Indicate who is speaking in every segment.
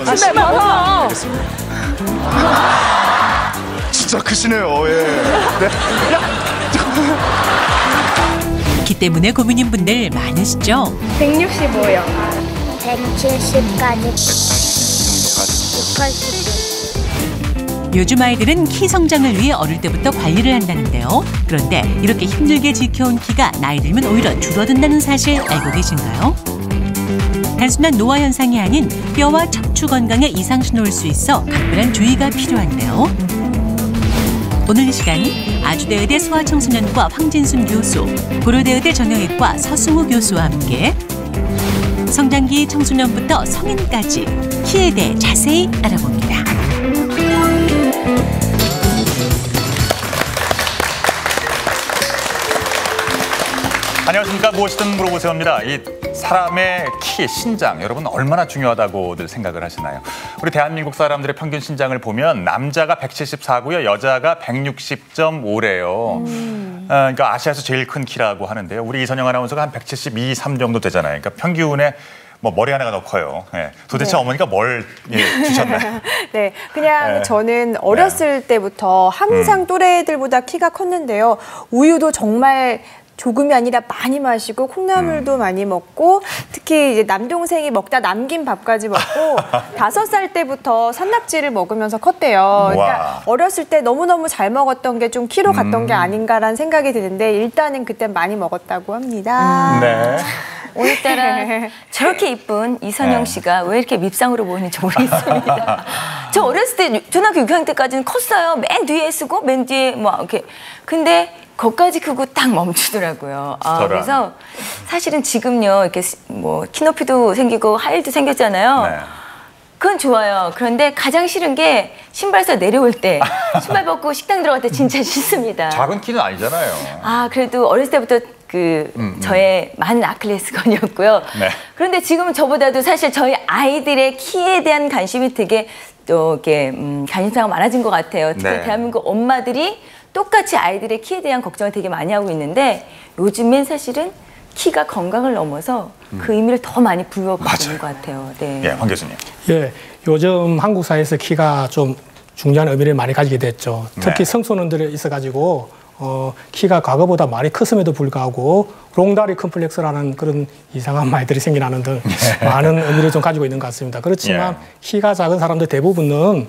Speaker 1: 신발 벗어.
Speaker 2: 알겠습니다. 진짜 크시네요. 예. 네.
Speaker 3: 키 때문에 고민인 분들 많으시죠?
Speaker 1: 165요.
Speaker 4: 170까지. 180.
Speaker 3: 요즘 아이들은 키 성장을 위해 어릴 때부터 관리를 한다는데요. 그런데 이렇게 힘들게 지켜온 키가 나이 들면 오히려 줄어든다는 사실 알고 계신가요? 단순한 노화 현상이 아닌 뼈와 척추 건강에 이상 신호일 수 있어 각별한 주의가 필요한데요. 오늘 이 시간 아주대의대 소아청소년과 황진순 교수, 고려대의대 정형외과 서승우 교수와 함께 성장기 청소년부터 성인까지 키에 대해 자세히 알아봅니다.
Speaker 5: 안녕하십니까. 무엇이든 물어보세요입니다. 이 사람의 키, 신장, 여러분 얼마나 중요하다고들 생각을 하시나요? 우리 대한민국 사람들의 평균 신장을 보면 남자가 174고요, 여자가 160.5래요. 그러니까 아시아에서 제일 큰 키라고 하는데요. 우리 이선영 아나운서가 한 172, 3 정도 되잖아요. 그러니까 평균에 뭐 머리 하나가 더 커요. 예. 도대체 어머니가 뭘 주셨나요?
Speaker 6: 네, 그냥 저는 어렸을 때부터 항상 또래들보다 키가 컸는데요. 우유도 정말 조금이 아니라 많이 마시고 콩나물도 많이 먹고 특히 이제 남동생이 먹다 남긴 밥까지 먹고 5살 때부터 산낙지를 먹으면서 컸대요. 그러니까 어렸을 때 너무너무 잘 먹었던 게 좀 키로 갔던 게 아닌가라는 생각이 드는데 일단은 그때 많이 먹었다고 합니다.
Speaker 5: 네.
Speaker 1: 오늘따라 저렇게 이쁜 이선영 씨가 왜 이렇게 밉상으로 보이는지 모르겠습니다. 저 어렸을 때 초등학교 6학년 때까지는 컸어요. 맨 뒤에 쓰고 맨 뒤에 뭐 이렇게. 근데 거기까지 크고 딱 멈추더라고요. 그래서 사실은 지금요 이렇게 뭐 키높이도 생기고 하일도 생겼잖아요.
Speaker 5: 네.
Speaker 1: 그건 좋아요. 그런데 가장 싫은 게 신발에서 내려올 때 신발 벗고 식당 들어갈 때 진짜 싫습니다.
Speaker 5: 작은 키는 아니잖아요.
Speaker 1: 그래도 어렸을 때부터 저의 많은 아킬레스건이었고요.
Speaker 5: 네.
Speaker 1: 그런데 지금은 저보다도 사실 저희 아이들의 키에 대한 관심이 되게 또 이렇게 관심사가 많아진 것 같아요. 특히
Speaker 5: 네.
Speaker 1: 대한민국 엄마들이 똑같이 아이들의 키에 대한 걱정을 되게 많이 하고 있는데 요즘엔 사실은 키가 건강을 넘어서 그 의미를 더 많이 부여받고 있는 것 같아요. 네.
Speaker 5: 예, 황 교수님.
Speaker 7: 예, 요즘 한국 사회에서 키가 좀 중요한 의미를 많이 가지게 됐죠. 특히 청소년들이 있어가지고 키가 과거보다 많이 컸음에도 불구하고 롱다리 컴플렉스라는 그런 이상한 말들이 생겨나는 등 많은 의미를 좀 가지고 있는 것 같습니다. 그렇지만 키가 작은 사람들 대부분은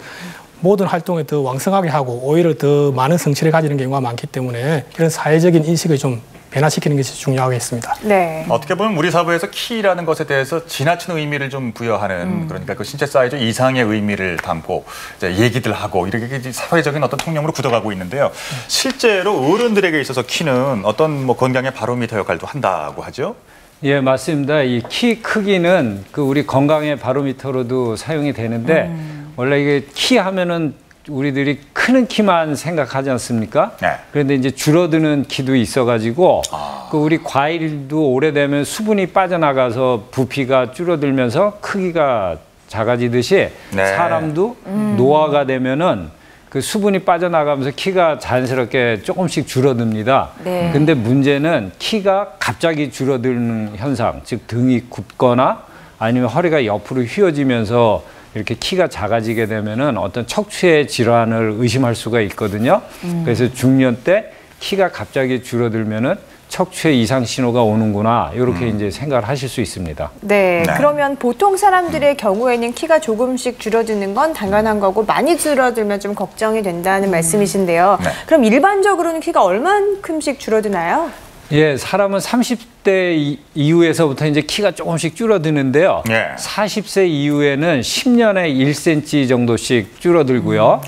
Speaker 7: 모든 활동에 더 왕성하게 하고 오히려 더 많은 성취를 가지는 경우가 많기 때문에 이런 사회적인 인식을 좀 변화시키는 것이 중요하겠습니다.
Speaker 6: 네.
Speaker 5: 어떻게 보면 우리 사회에서 키라는 것에 대해서 지나친 의미를 좀 부여하는 그러니까 그 신체 사이즈 이상의 의미를 담고 이제 얘기들 하고 이렇게 사회적인 어떤 통념으로 굳어가고 있는데요. 실제로 어른들에게 있어서 키는 어떤 뭐 건강의 바로미터 역할도 한다고 하죠?
Speaker 8: 예, 맞습니다. 이 키 크기는 그 우리 건강의 바로미터로도 사용이 되는데 원래 이게 키 하면은 우리들이 크는 키만 생각하지 않습니까?
Speaker 5: 네.
Speaker 8: 그런데 이제 줄어드는 키도 있어가지고 그 우리 과일도 오래되면 수분이 빠져나가서 부피가 줄어들면서 크기가 작아지듯이 사람도 노화가 되면은 그 수분이 빠져나가면서 키가 자연스럽게 조금씩 줄어듭니다.
Speaker 1: 네.
Speaker 8: 근데 문제는 키가 갑자기 줄어드는 현상, 즉 등이 굽거나 아니면 허리가 옆으로 휘어지면서 이렇게 키가 작아지게 되면은 어떤 척추의 질환을 의심할 수가 있거든요. 그래서 중년 때 키가 갑자기 줄어들면은 척추에 이상 신호가 오는구나 이렇게 이제 생각을 하실 수 있습니다.
Speaker 6: 네, 그러면 보통 사람들의 경우에는 키가 조금씩 줄어드는 건 당연한 거고 많이 줄어들면 좀 걱정이 된다는 말씀이신데요.
Speaker 5: 네.
Speaker 6: 그럼 일반적으로는 키가 얼만큼씩 줄어드나요?
Speaker 8: 예, 사람은 30대 이후에서부터 이제 키가 조금씩 줄어드는데요. 40세 이후에는 10년에 1cm 정도씩 줄어들고요.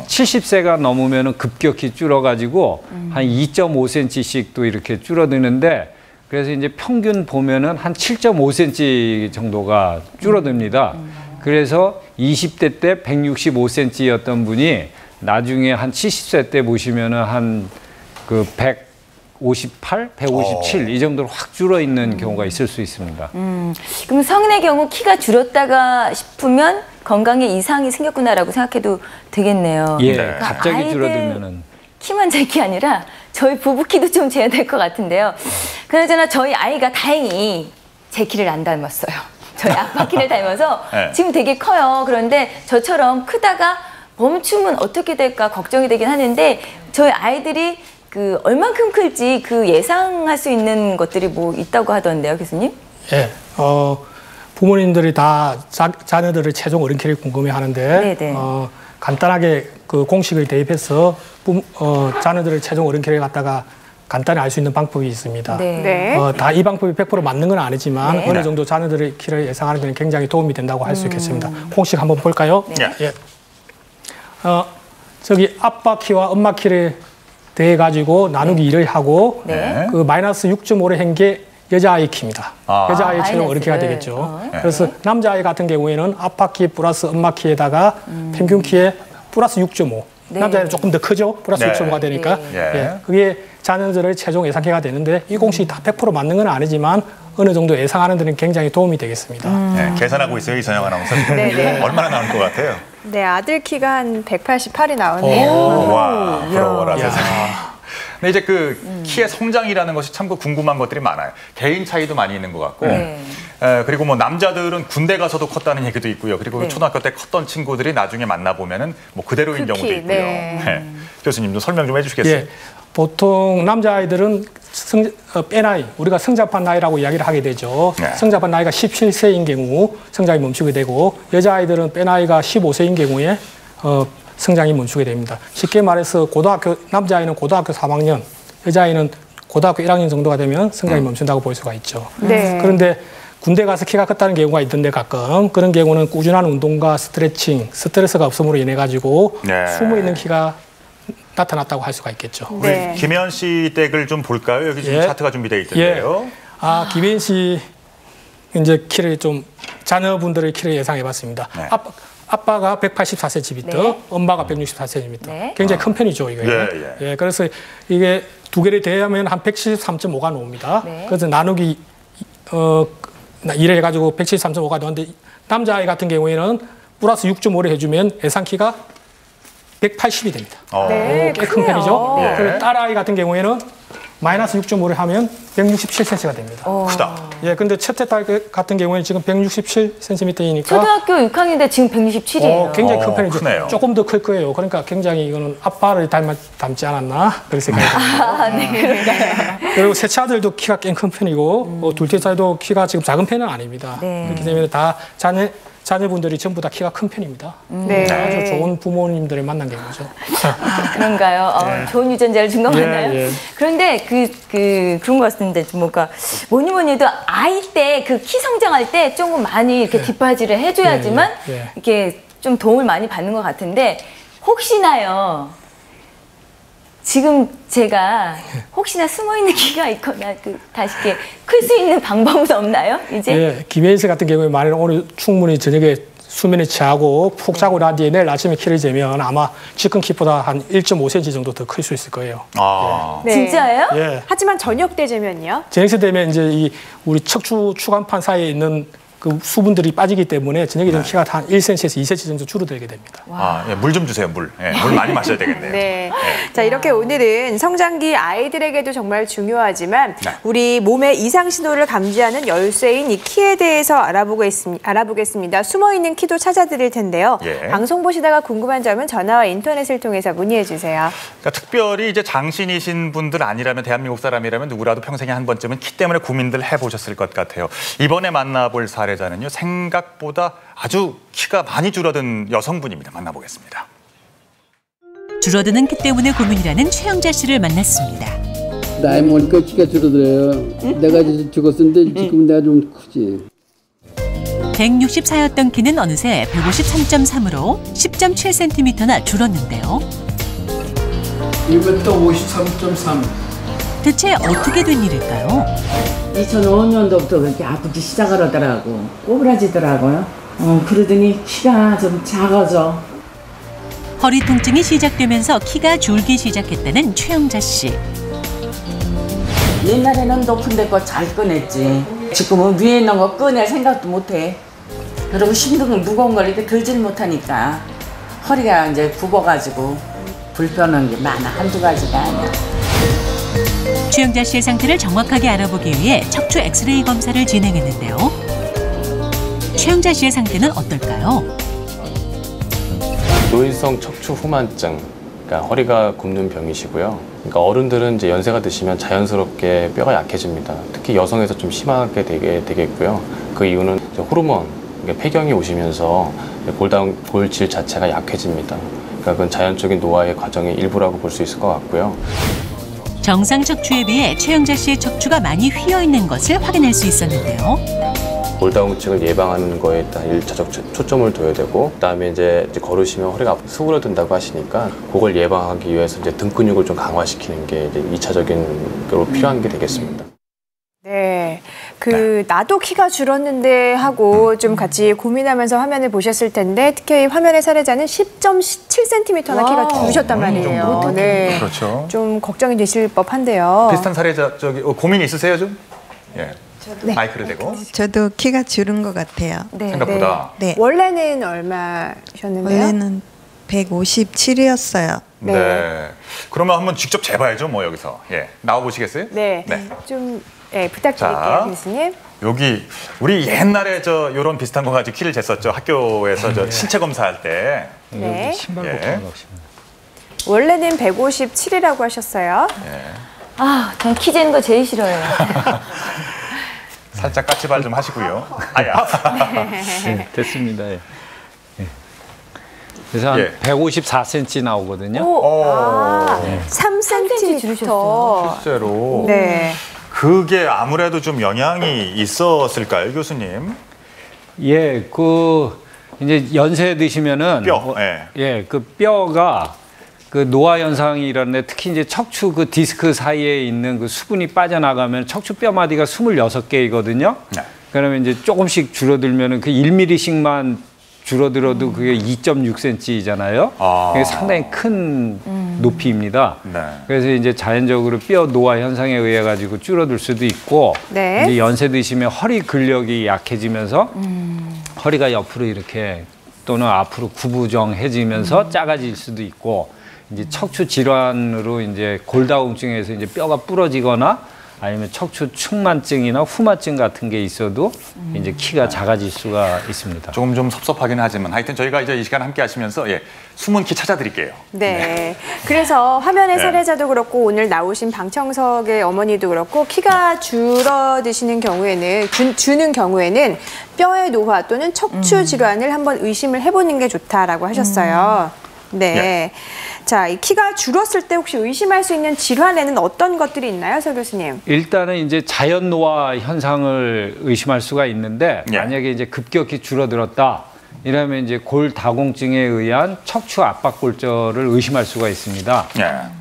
Speaker 8: 70세가 넘으면 급격히 줄어가지고 한 2.5cm씩 또 이렇게 줄어드는데 그래서 이제 평균 보면은 한 7.5cm 정도가 줄어듭니다. 그래서 20대 때 165cm였던 분이 나중에 한 70세 때 보시면은 한 그 158, 157 이 정도로 확 줄어 있는 경우가 있을 수 있습니다.
Speaker 1: 그럼 성인의 경우 키가 줄었다가 싶으면 건강에 이상이 생겼구나라고 생각해도 되겠네요.
Speaker 8: 예,
Speaker 1: 그러니까
Speaker 8: 갑자기 줄어들면은
Speaker 1: 키만 잴 게 아니라 저희 부부 키도 좀 재야 될 것 같은데요. 그나저나 저희 아이가 다행히 제 키를 안 닮았어요. 저희 아빠 키를 닮아서
Speaker 5: 네.
Speaker 1: 지금 되게 커요. 그런데 저처럼 크다가 멈추면 어떻게 될까 걱정이 되긴 하는데 저희 아이들이 그 얼만큼 클지 그 예상할 수 있는 것들이 뭐 있다고 하던데요, 교수님?
Speaker 7: 예, 부모님들이 다 자녀들의 최종 어른 키를 궁금해하는데 간단하게 그 공식을 대입해서 자녀들의 최종 어른 키를 갖다가 간단히 알 수 있는 방법이 있습니다. 다 이 방법이 100% 맞는 건 아니지만 어느 정도 자녀들의 키를 예상하는 데는 굉장히 도움이 된다고 할 수 있겠습니다. 공식 한번 볼까요? 예. 저기 아빠 키와 엄마 키를 대해 가지고 나누기 2를 하고 그 마이너스 6.5를 한 게 여자아이 키입니다. 여자아이 최종 어른 키가 되겠죠. 그래서 남자아이 같은 경우에는 아빠 키 플러스 엄마 키에다가 평균 키에 플러스 6.5. 남자아이는 조금 더 크죠. 플러스 6.5가 되니까. 그게 자녀들의 최종 예상키가 되는데 이 공식이 다 100% 맞는 건 아니지만 어느 정도 예상하는 데는 굉장히 도움이 되겠습니다.
Speaker 5: 계산하고 있어요, 이선영 아나운서. 얼마나 나올 것 같아요?
Speaker 6: 네, 아들 키가 한 188이 나오네요.
Speaker 5: 와, 부러워라 세상에. 근데 이제 그 키의 성장이라는 것이 참 궁금한 것들이 많아요. 개인 차이도 많이 있는 것 같고, 그리고 뭐 남자들은 군대 가서도 컸다는 얘기도 있고요. 그리고 초등학교 때 컸던 친구들이 나중에 만나 보면은 뭐 그대로인 경우도 있고요. 교수님도 설명 좀 해주시겠어요?
Speaker 7: 예, 보통 남자아이들은 빼나이, 우리가 성장판 나이라고 이야기를 하게 되죠. 성장판 나이가 17세인 경우 성장이 멈추게 되고 여자아이들은 빼나이가 15세인 경우에 성장이 멈추게 됩니다. 쉽게 말해서 남자아이는 고등학교 3학년, 여자아이는 고등학교 1학년 정도가 되면 성장이 멈춘다고 볼 수가 있죠. 그런데 군대 가서 키가 컸다는 경우가 있던데 가끔 그런 경우는 꾸준한 운동과 스트레칭, 스트레스가 없음으로 인해 가지고 숨어있는 키가 나타났다고 할 수가 있겠죠.
Speaker 5: 우리 김혜연 씨 댁을 좀 볼까요? 여기 지금 차트가 준비되어 있던데요.
Speaker 7: 김혜연 씨 이제 키를 좀 자녀분들의 키를 예상해봤습니다. 아빠가 184cm, 엄마가 164cm. 굉장히 큰 편이죠, 이거. 그래서 이게 두 개를 대하면 한 173.5가 나옵니다. 그래서 나누기 1을 해가지고 173.5가 나오는데 남자아이 같은 경우에는 플러스 6.5를 해주면 예상 키가 180이 됩니다. 꽤 큰 편이죠. 그리고 딸아이 같은 경우에는 마이너스 6.5를 하면 167cm가 됩니다.
Speaker 5: 크다.
Speaker 7: 근데 첫째 딸 같은 경우에는 지금 167cm이니까
Speaker 1: 초등학교 6학년인데 지금 167이에요.
Speaker 7: 굉장히 큰 편이죠.
Speaker 5: 크네요.
Speaker 7: 조금 더 클 거예요. 그러니까 굉장히 이거는 아빠를 닮지 않았나 그런 생각이 듭니다. 그리고 셋째 아들도 키가 꽤 큰 편이고 둘째 딸도 키가 지금 작은 편은 아닙니다. 그렇기 때문에 다 자녀분들이 전부 다 키가 큰 편입니다. 아주 좋은 부모님들을 만난 경우죠.
Speaker 1: 그런가요? 좋은 유전자를 준 거 맞나요? 그런데 그런 것 같은데 뭔가 뭐니 해도 아이 때 그 키 성장할 때 조금 많이 이렇게 뒷바지를 해줘야지만 이렇게 좀 도움을 많이 받는 것 같은데 혹시나요? 지금 제가 혹시나 숨어있는 키가 있거나 다시 이렇게 클 수 있는 방법은 없나요? 이제?
Speaker 7: 김혜연 씨 같은 경우에 만약 오늘 충분히 저녁에 수면에 취하고 푹 자고 난 뒤에 내일 아침에 키를 재면 아마 지금 키보다 한 1.5cm 정도 더 클 수 있을 거예요.
Speaker 1: 진짜예요?
Speaker 6: 하지만 저녁 때 재면요?
Speaker 7: 저녁 때 되면 이제 우리 척추 추간판 사이에 있는 그 수분들이 빠지기 때문에 저녁에 되면 키가 한 1cm에서 2cm 정도 줄어들게 됩니다.
Speaker 5: 물 좀 주세요, 물. 물 많이 마셔야 되겠네요.
Speaker 6: 자, 이렇게 오늘은 성장기 아이들에게도 정말 중요하지만 우리 몸의 이상 신호를 감지하는 열쇠인 이 키에 대해서 알아보겠습니다. 숨어있는 키도 찾아드릴 텐데요. 방송 보시다가 궁금한 점은 전화와 인터넷을 통해서 문의해 주세요.
Speaker 5: 그러니까 특별히 이제 장신이신 분들 아니라면 대한민국 사람이라면 누구라도 평생에 한 번쯤은 키 때문에 고민들 해보셨을 것 같아요. 이번에 만나볼 사례자는요, 생각보다 아주 키가 많이 줄어든 여성분입니다. 만나보겠습니다.
Speaker 3: 줄어드는 키 때문에 고민이라는 최영자 씨를 만났습니다.
Speaker 4: 나이 먹으니까 키가 줄어들어요. 내가 죽었는데 지금 내가 좀 크지.
Speaker 3: 164였던 키는 어느새 153.3으로 10.7cm나 줄었는데요.
Speaker 4: 이것도 53.3.
Speaker 3: 대체 어떻게 된 일일까요?
Speaker 9: 2005년도부터 그렇게 아프기 시작하더라고. 꼬부라지더라고요. 그러더니 키가 좀 작아져.
Speaker 3: 허리 통증이 시작되면서 키가 줄기 시작했다는 최영자 씨.
Speaker 9: 옛날에는 높은 데 거 잘 꺼냈지. 지금은 위에 있는 거 꺼낼 생각도 못해. 그리고 힘든 거 무거운 걸 이렇게 들질 못하니까 허리가 이제 굽어가지고 불편한 게 많아. 한두 가지가 아니야.
Speaker 3: 최영자 씨의 상태를 정확하게 알아보기 위해 척추 엑스레이 검사를 진행했는데요. 최영자 씨의 상태는 어떨까요?
Speaker 10: 노인성 척추 후만증, 그러니까 허리가 굽는 병이시고요. 그러니까 어른들은 이제 연세가 드시면 자연스럽게 뼈가 약해집니다. 특히 여성에서 좀 심하게 되겠고요. 그 이유는 이제 호르몬, 그러니까 폐경이 오시면서 골질 자체가 약해집니다. 그러니까 그건 자연적인 노화의 과정의 일부라고 볼 수 있을 것 같고요.
Speaker 3: 정상 척추에 비해 최영자 씨의 척추가 많이 휘어 있는 것을 확인할 수 있었는데요.
Speaker 10: 골다공증을 예방하는 거에 일단 1차적 초점을 둬야 되고, 그다음에 이제 걸으시면 허리가 수그러든다고 하시니까 그걸 예방하기 위해서 이제 등 근육을 좀 강화시키는 게 이제 2차적인 필요한 게 되겠습니다.
Speaker 6: 네, 나도 키가 줄었는데 하고 좀 같이 고민하면서 화면을 보셨을 텐데, 특히 화면의 사례자는 10.7cm나 키가 줄으셨단 말이에요. 네,
Speaker 5: 그렇죠.
Speaker 6: 좀 걱정이 되실 법한데요.
Speaker 5: 비슷한 사례자 고민 있으세요 좀? 예.
Speaker 6: 네.
Speaker 5: 마이크를 대고.
Speaker 11: 저도 키가 줄은 것 같아요.
Speaker 6: 네,
Speaker 5: 생각보다.
Speaker 11: 네.
Speaker 6: 원래는 얼마셨는데요?
Speaker 11: 원래는 157이었어요.
Speaker 5: 네. 그러면 한번 직접 재봐야죠, 뭐 여기서. 예. 나와 보시겠어요?
Speaker 6: 네. 좀 부탁드릴게요, 교수님.
Speaker 5: 여기 우리 옛날에 요런 비슷한 거 가지고 키를 쟀었죠. 학교에서 신체 검사할 때.
Speaker 6: 네.
Speaker 8: 신발부터
Speaker 6: 원래는 157이라고 하셨어요.
Speaker 5: 예.
Speaker 1: 전 키 재는 거 제일 싫어요.
Speaker 5: 살짝 까치발 좀 하시고요. 아야.
Speaker 8: 네, 됐습니다. 예. 그래서 한 154cm 나오거든요.
Speaker 6: 3cm 줄으셨어요.
Speaker 5: 실제로.
Speaker 6: 네.
Speaker 5: 그게 아무래도 좀 영향이 있었을까요, 교수님?
Speaker 8: 예, 이제 연세 드시면은 그 뼈가 노화 현상이 일어나는데, 특히 이제 척추 디스크 사이에 있는 그 수분이 빠져나가면 척추 뼈 마디가 26개이거든요. 네. 그러면 이제 조금씩 줄어들면은 그 1mm씩만 줄어들어도 그게 2.6cm잖아요. 그게 상당히 큰 높이입니다. 네. 그래서 이제 자연적으로 뼈 노화 현상에 의해 가지고 줄어들 수도 있고,
Speaker 6: 네.
Speaker 8: 이제 연세 드시면 허리 근력이 약해지면서 허리가 옆으로 이렇게 또는 앞으로 구부정해지면서 작아질 수도 있고, 이제 척추 질환으로 이제 골다공증에서 이제 뼈가 부러지거나 아니면 척추 측만증이나 후만증 같은 게 있어도 이제 키가 작아질 수가 있습니다.
Speaker 5: 조금 좀 섭섭하긴 하지만 하여튼 저희가 이제 이 시간 함께 하시면서 숨은 키 찾아드릴게요.
Speaker 6: 네. 그래서 화면의 사례자도 그렇고 오늘 나오신 방청석의 어머니도 그렇고 키가 줄어드시는 경우에는 주는 경우에는 뼈의 노화 또는 척추 질환을 한번 의심을 해보는 게 좋다라고 하셨어요. 네. 자, 이 키가 줄었을 때 혹시 의심할 수 있는 질환에는 어떤 것들이 있나요, 서 교수님?
Speaker 8: 일단은 이제 자연 노화 현상을 의심할 수가 있는데, 만약에 이제 급격히 줄어들었다 이러면 이제 골다공증에 의한 척추 압박골절을 의심할 수가 있습니다.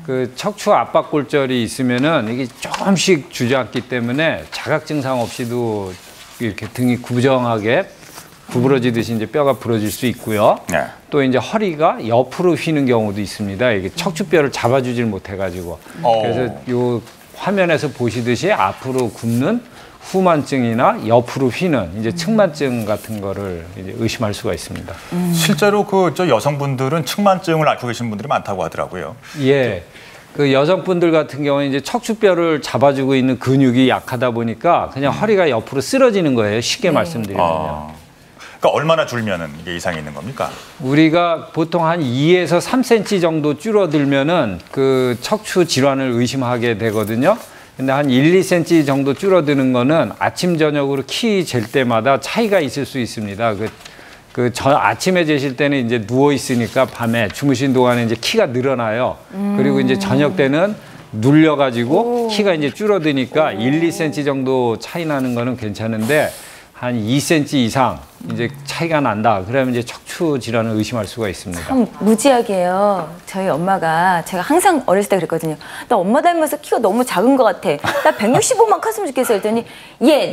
Speaker 8: 그 척추 압박골절이 있으면은 이게 조금씩 주저앉기 때문에 자각 증상 없이도 이렇게 등이 구부정하게 구부러지듯이 이제 뼈가 부러질 수 있고요. 또 이제 허리가 옆으로 휘는 경우도 있습니다. 이게 척추뼈를 잡아주질 못해가지고. 그래서 요 화면에서 보시듯이 앞으로 굽는 후만증이나 옆으로 휘는 이제 측만증 같은 거를 이제 의심할 수가 있습니다.
Speaker 5: 실제로 여성분들은 측만증을 앓고 계신 분들이 많다고 하더라고요.
Speaker 8: 예. 그 여성분들 같은 경우에 이제 척추뼈를 잡아주고 있는 근육이 약하다 보니까 그냥 허리가 옆으로 쓰러지는 거예요. 쉽게 말씀드리면요.
Speaker 5: 그러니까 얼마나 줄면은 이게 이상이 있는 겁니까?
Speaker 8: 우리가 보통 한 2에서 3cm 정도 줄어들면은 그 척추 질환을 의심하게 되거든요. 근데 한 1, 2cm 정도 줄어드는 거는 아침 저녁으로 키 잴 때마다 차이가 있을 수 있습니다. 아침에 재실 때는 이제 누워 있으니까 밤에 주무신 동안에 이제 키가 늘어나요. 그리고 이제 저녁 때는 눌려가지고 키가 이제 줄어드니까 1, 2cm 정도 차이 나는 거는 괜찮은데, 한 2cm 이상 이제 차이가 난다. 그러면 이제 척추 질환을 의심할 수가 있습니다.
Speaker 1: 참 무지하게요. 저희 엄마가 제가 항상 어렸을 때 그랬거든요. 나 엄마 닮아서 키가 너무 작은 것 같아. 나 165만 컸으면 좋겠어. 했더니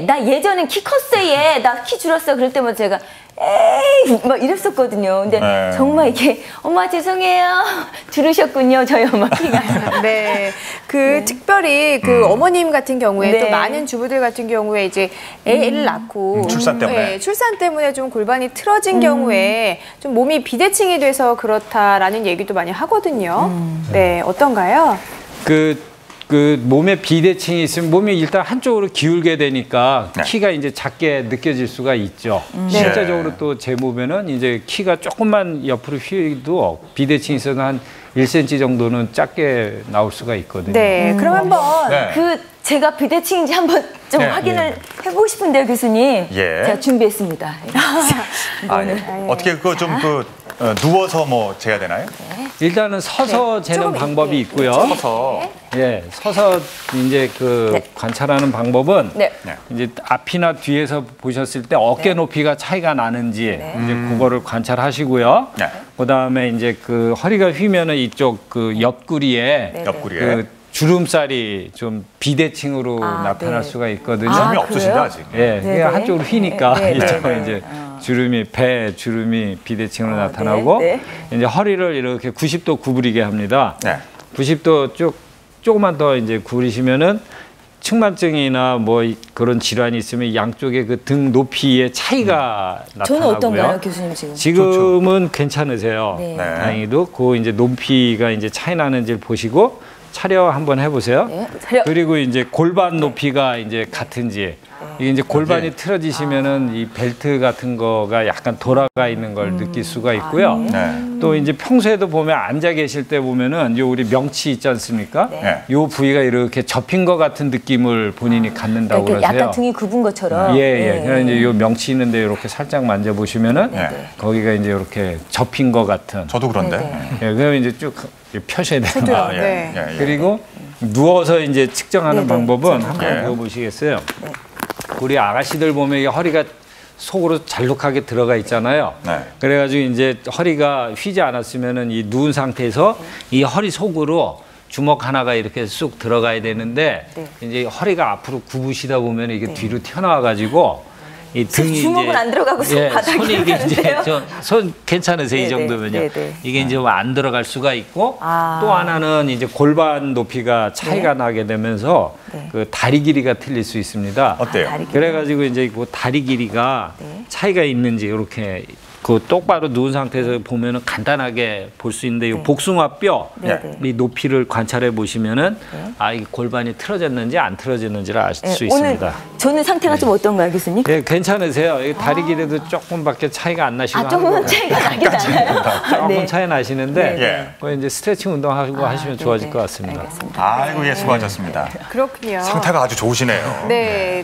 Speaker 1: 나 예전엔 키 컸어. 나 키 줄었어. 그럴 때마다 제가 에이 막 이랬었거든요. 근데 정말 이게 엄마 죄송해요. 줄으셨군요. 저희 엄마 키가.
Speaker 6: 네. 특별히 어머님 같은 경우에 또 많은 주부들 같은 경우에 이제 애를 낳고
Speaker 5: 출산 때문에
Speaker 6: 출산 때문에 좀 골반이 틀어진 경우에 좀 몸이 비대칭이 돼서 그렇다라는 얘기도 많이 하거든요. 네, 어떤가요?
Speaker 8: 그 몸에 비대칭이 있으면 몸이 일단 한쪽으로 기울게 되니까 키가 이제 작게 느껴질 수가 있죠. 실제적으로 또 제 몸에는 이제 키가 조금만 옆으로 휘도 비대칭이 있어서 한 1cm 정도는 작게 나올 수가 있거든요.
Speaker 6: 네, 그럼 한번
Speaker 1: 그 제가 비대칭인지 한번 좀 확인을 해보고 싶은데요, 교수님. 제가 준비했습니다.
Speaker 5: 어떻게 그거 좀 누워서 뭐 재야 되나요?
Speaker 8: 일단은 서서 재는 방법이 있고요.
Speaker 5: 서서.
Speaker 8: 서서 이제 관찰하는 방법은 이제 앞이나 뒤에서 보셨을 때 어깨 높이가 차이가 나는지 이제 그거를 관찰하시고요. 그다음에 이제 그 허리가 휘면은 이쪽 그 옆구리에 그 주름살이 좀 비대칭으로 나타날 수가 있거든요.
Speaker 5: 주름이 없으신데 아직.
Speaker 8: 그냥 한쪽으로 휘니까 이쪽은 이제 주름이 배 주름이 비대칭으로 나타나고 이제 허리를 이렇게 90도 구부리게 합니다. 90도 조금만 더 이제 구부리시면은 측만증이나 뭐 그런 질환이 있으면 양쪽의 그 등 높이의 차이가 나타나고요.
Speaker 1: 저는 어떤가요, 교수님 지금?
Speaker 8: 지금은 괜찮으세요. 다행히도 그 이제 높이가 이제 차이 나는지를 보시고 차려 한번 해보세요. 그리고 이제 골반 높이가 이제 같은지. 이게 이제 골반이 틀어지시면은 이 벨트 같은 거가 약간 돌아가 있는 걸 느낄 수가 있고요. 또 이제 평소에도 보면 앉아 계실 때 보면은 요 우리 명치 있지 않습니까? 요 부위가 이렇게 접힌 것 같은 느낌을 본인이 갖는다고 그러세요.
Speaker 1: 약간 등이 굽은 것처럼.
Speaker 8: 그래서 이제 요 명치 있는데 이렇게 살짝 만져보시면은 거기가 이제 이렇게 접힌 것 같은.
Speaker 5: 저도 그런데.
Speaker 8: 그러면 이제 쭉 펴셔야 됩니다. 그리고 누워서 이제 측정하는 방법은 한번 배워보시겠어요? 우리 아가씨들 보면 이 허리가 속으로 잘록하게 들어가 있잖아요. 그래가지고 이제 허리가 휘지 않았으면은 이 누운 상태에서 이 허리 속으로 주먹 하나가 이렇게 쑥 들어가야 되는데 이제 허리가 앞으로 굽으시다 보면 이게 뒤로 튀어나와가지고 이 등이
Speaker 1: 주먹은
Speaker 8: 이제
Speaker 1: 안 들어가고 바닥에
Speaker 8: 손이 이제 손 괜찮으세요? 이 정도면요. 이게 이제 안 들어갈 수가 있고 또 하나는 이제 골반 높이가 차이가 나게 되면서 그 다리 길이가 틀릴 수 있습니다.
Speaker 5: 어때요?
Speaker 8: 그래가지고 이제 그 다리 길이가 차이가 있는지 이렇게 그 똑바로 누운 상태에서 보면은 간단하게 볼 수 있는데 이 복숭아뼈 이 높이를 관찰해 보시면은 이게 골반이 틀어졌는지 안 틀어졌는지를 알 수 있습니다.
Speaker 1: 오늘 저는 상태가 좀 어떤가요, 교수님?
Speaker 8: 괜찮으세요. 이 다리 길이도 조금밖에 차이가 안 나시고
Speaker 1: 조금은 차이가 나긴 나요.
Speaker 8: 조금 차이 나시는데 이제 스트레칭 운동하고 하시면 좋아질 것 같습니다.
Speaker 5: 아이고 수고하셨습니다.
Speaker 6: 그렇군요.
Speaker 5: 상태가 아주 좋으시네요.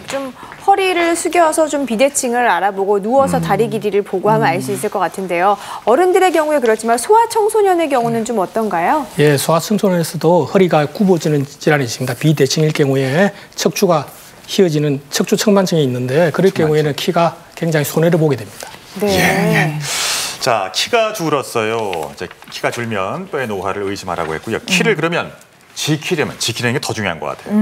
Speaker 6: 좀 허리를 숙여서 좀 비대칭을 알아보고 누워서 다리 길이를 보고 하면 알 수 있을 것 같은데요. 어른들의 경우에 그렇지만 소아청소년의 경우는 좀 어떤가요?
Speaker 7: 소아청소년에서도 허리가 굽어지는 질환이 있습니다. 비대칭일 경우에 척추가 휘어지는 척추 측만증이 있는데 그럴 경우에는 키가 굉장히 손해를 보게 됩니다.
Speaker 5: 자, 키가 줄었어요. 이제 키가 줄면 뼈의 노화를 의심하라고 했고요. 키를 그러면 지키려는 게 더 중요한 것 같아요.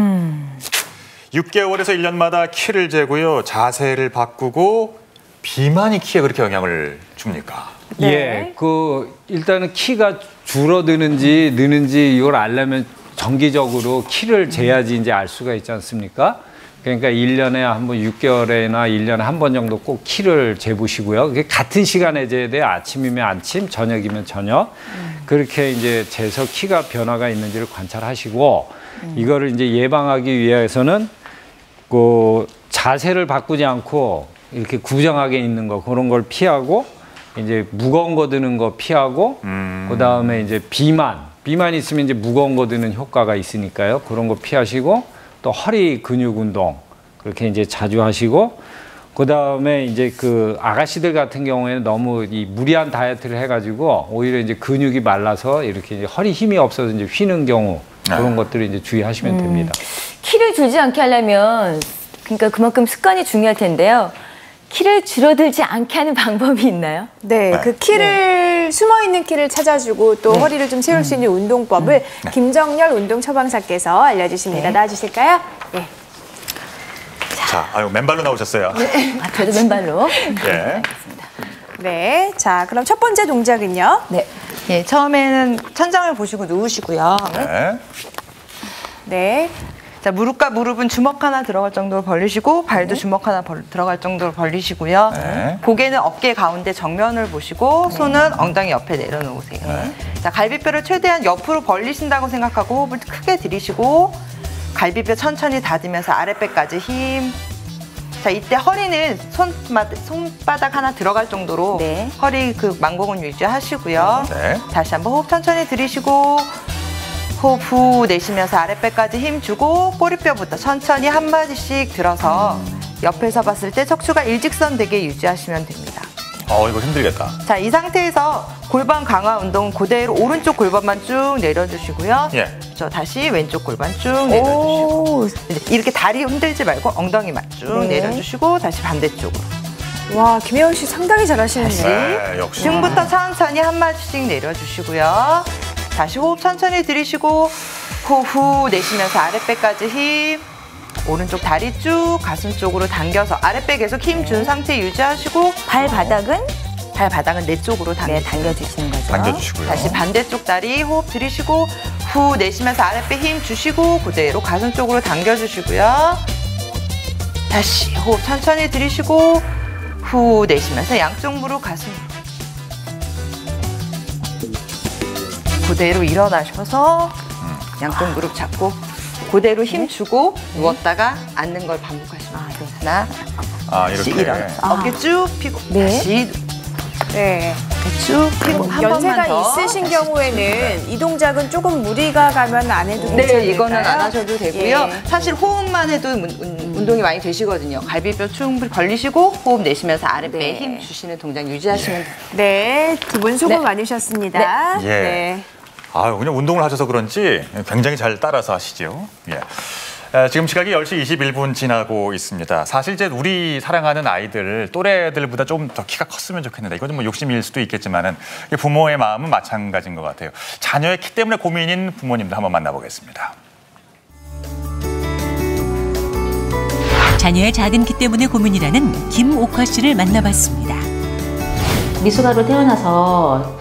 Speaker 5: 6개월에서 1년마다 키를 재고요. 자세를 바꾸고 비만이 키에 그렇게 영향을 줍니까?
Speaker 8: 일단은 키가 줄어드는지 느는지 이걸 알려면 정기적으로 키를 재야지 이제 알 수가 있지 않습니까? 그러니까 1년에 한 번 6개월에나 1년에 한 번 정도 꼭 키를 재보시고요. 그게 같은 시간에 재야 돼요. 아침이면 아침, 저녁이면 저녁. 그렇게 이제 재서 키가 변화가 있는지를 관찰하시고 이거를 이제 예방하기 위해서는 그 자세를 바꾸지 않고 이렇게 구정하게 있는 거 그런 걸 피하고 이제 무거운 거 드는 거 피하고 그다음에 이제 비만 있으면 이제 무거운 거 드는 효과가 있으니까요. 그런 거 피하시고 또 허리 근육 운동 그렇게 이제 자주 하시고 그다음에 이제 그 아가씨들 같은 경우에는 너무 이 무리한 다이어트를 해가지고 오히려 이제 근육이 말라서 이렇게 이제 허리 힘이 없어서 이제 휘는 경우 그런 것들을 이제 주의하시면 됩니다.
Speaker 1: 키를 줄지 않게 하려면 그러니까 그만큼 습관이 중요할 텐데요. 키를 줄어들지 않게 하는 방법이 있나요?
Speaker 6: 그 키를 숨어있는 키를 찾아주고 또 허리를 좀 세울 수 있는 운동법을 김정열 운동 처방사께서 알려주십니다. 나와주실까요?
Speaker 5: 자, 맨발로 나오셨어요.
Speaker 1: 저도 맨발로.
Speaker 6: 알겠습니다. 자, 그럼 첫 번째 동작은요?
Speaker 12: 처음에는 천장을 보시고 누우시고요. 자, 무릎과 무릎은 주먹 하나 들어갈 정도로 벌리시고 발도 주먹 하나 들어갈 정도로 벌리시고요. 고개는 어깨 가운데 정면을 보시고 손은 엉덩이 옆에 내려놓으세요. 자, 갈비뼈를 최대한 옆으로 벌리신다고 생각하고 호흡을 크게 들이쉬고 갈비뼈 천천히 다지면서 아랫배까지 힘. 자, 이때 허리는 손바닥 하나 들어갈 정도로
Speaker 1: 네.
Speaker 12: 허리 그 망곡은 유지하시고요.
Speaker 5: 네.
Speaker 12: 다시 한번 호흡 천천히 들이쉬고 호흡 후 내쉬면서 아랫배까지 힘 주고 꼬리뼈부터 천천히 한 마디씩 들어서 옆에서 봤을 때 척추가 일직선 되게 유지하시면 됩니다.
Speaker 5: 이거 힘들겠다.
Speaker 12: 자, 이 상태에서 골반 강화 운동 그대로 오른쪽 골반만 쭉 내려주시고요.
Speaker 5: 예.
Speaker 12: 다시 왼쪽 골반 쭉 내려주시고 이렇게 다리 흔들지 말고 엉덩이만 쭉
Speaker 6: 네.
Speaker 12: 내려주시고 다시 반대쪽으로.
Speaker 6: 와, 김혜영 씨 상당히 잘하시는데.
Speaker 5: 네, 역시.
Speaker 12: 등부터 천천히 한 마디씩 내려주시고요. 다시 호흡 천천히 들이쉬고 호흡 후 내쉬면서 아랫배까지 힘. 오른쪽 다리 쭉 가슴 쪽으로 당겨서 아랫배 계속 힘 준 상태 유지하시고 발바닥은 내 쪽으로
Speaker 1: 당겨주시는 거죠.
Speaker 5: 당겨주시고요.
Speaker 12: 다시 반대쪽 다리 호흡 들이쉬고 후 내쉬면서 아랫배 힘 주시고 그대로 가슴 쪽으로 당겨주시고요. 다시 호흡 천천히 들이쉬고 후 내쉬면서 양쪽 무릎 가슴으로 그대로 일어나셔서 양쪽 무릎 잡고 그대로 힘 주고 누웠다가 앉는 걸 반복하시면 돼요. 하나,
Speaker 5: 이렇게.
Speaker 12: 일어나. 어깨 쭉 펴고 다시
Speaker 6: 네.
Speaker 12: 쭉 펴고 한
Speaker 6: 연세가
Speaker 12: 번만 더.
Speaker 6: 있으신 경우에는 이 동작은 조금 무리가 가면 안 해도 괜찮을까요?
Speaker 12: 네, 이거는 안 하셔도 되고요.
Speaker 6: 예.
Speaker 12: 사실 호흡만 해도 운동이 많이 되시거든요. 갈비뼈 충분히 벌리시고 호흡 내쉬면서 아랫배에 힘 주시는 동작 유지하시면 돼요.
Speaker 6: 네, 두 분 수고 많으셨습니다.
Speaker 5: 네. 예. 그냥 운동을 하셔서 그런지 굉장히 잘 따라서 하시죠. 예. 지금 시각이 10시 21분 지나고 있습니다. 사실 이제 우리 사랑하는 아이들, 또래들보다 좀 더 키가 컸으면 좋겠는데 이건 뭐 욕심일 수도 있겠지만은 부모의 마음은 마찬가지인 것 같아요. 자녀의 키 때문에 고민인 부모님도 한번 만나보겠습니다.
Speaker 3: 자녀의 작은 키 때문에 고민이라는 김옥화 씨를 만나봤습니다.
Speaker 13: 미숙아로 태어나서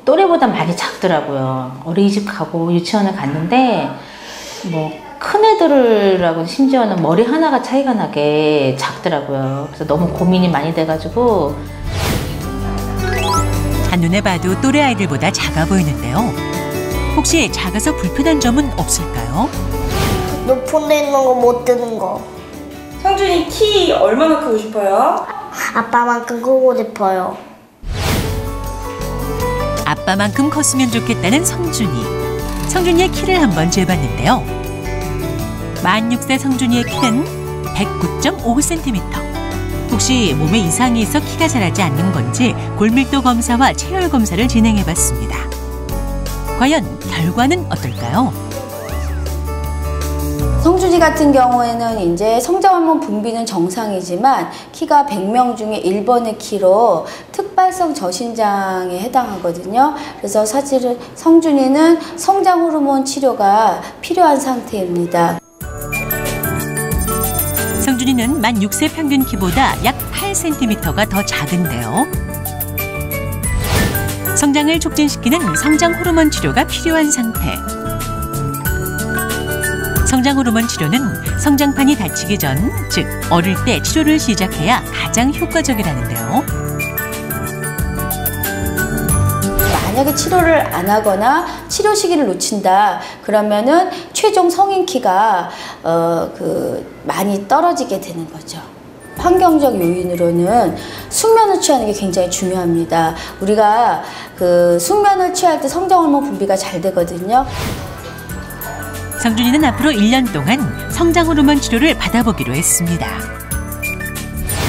Speaker 13: 또래보다 많이 작더라고요. 어린이집 가고 유치원을 갔는데 큰 애들하고 심지어는 머리 하나가 차이가 나게 작더라고요. 그래서 너무 고민이 많이 돼가지고.
Speaker 3: 한눈에 봐도 또래 아이들보다 작아 보이는데요. 혹시 작아서 불편한 점은 없을까요?
Speaker 14: 높은 데 있는 거 못 드는 거.
Speaker 15: 성준이 키 얼마나 크고 싶어요?
Speaker 14: 아빠만큼 크고 싶어요.
Speaker 3: 아빠만큼 컸으면 좋겠다는 성준이. 성준이의 키를 한번 재봤는데요. 만 6세 성준이의 키는 109.5cm. 혹시 몸에 이상이 있어 키가 자라지 않는 건지 골밀도 검사와 체열 검사를 진행해봤습니다. 과연 결과는 어떨까요?
Speaker 16: 성준이 같은 경우에는 이제 성장호르몬 분비는 정상이지만 키가 100명 중에 1번의 키로 특발성 저신장에 해당하거든요. 그래서 사실은 성준이는 성장호르몬 치료가 필요한 상태입니다.
Speaker 3: 성준이는 만 6세 평균 키보다 약 8cm가 더 작은데요. 성장을 촉진시키는 성장 호르몬 치료가 필요한 상태. 성장 호르몬 치료는 성장판이 닫히기 전, 즉 어릴 때 치료를 시작해야 가장 효과적이라는데요.
Speaker 16: 만약에 치료를 안 하거나 치료 시기를 놓친다 그러면은 최종 성인 키가 많이 떨어지게 되는 거죠. 환경적 요인으로는 숙면을 취하는 게 굉장히 중요합니다. 우리가 숙면을 취할 때 성장 호르몬 분비가 잘 되거든요.
Speaker 3: 성준이는 앞으로 1년 동안 성장 호르몬 치료를 받아보기로 했습니다.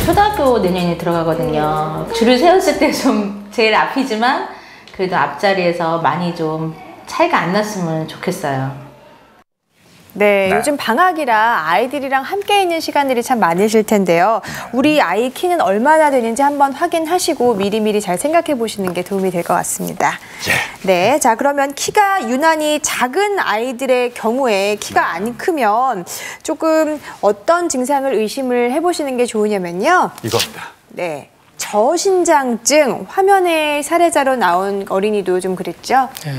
Speaker 13: 초등학교 내년에 들어가거든요. 줄을 세웠을 때 좀 제일 앞이지만 그래도 앞자리에서 많이 좀 차이가 안 났으면 좋겠어요.
Speaker 6: 네, 요즘 방학이라 아이들이랑 함께 있는 시간들이 참 많으실 텐데요. 우리 아이 키는 얼마나 되는지 한번 확인하시고 미리미리 잘 생각해 보시는 게 도움이 될 것 같습니다. 네, 자 그러면 키가 유난히 작은 아이들의 경우에 키가 안 크면 조금 어떤 증상을 의심을 해보시는 게 좋으냐면요.
Speaker 5: 이겁니다.
Speaker 6: 네, 저신장증, 화면에 사례자로 나온 어린이도 좀 그랬죠?
Speaker 7: 네.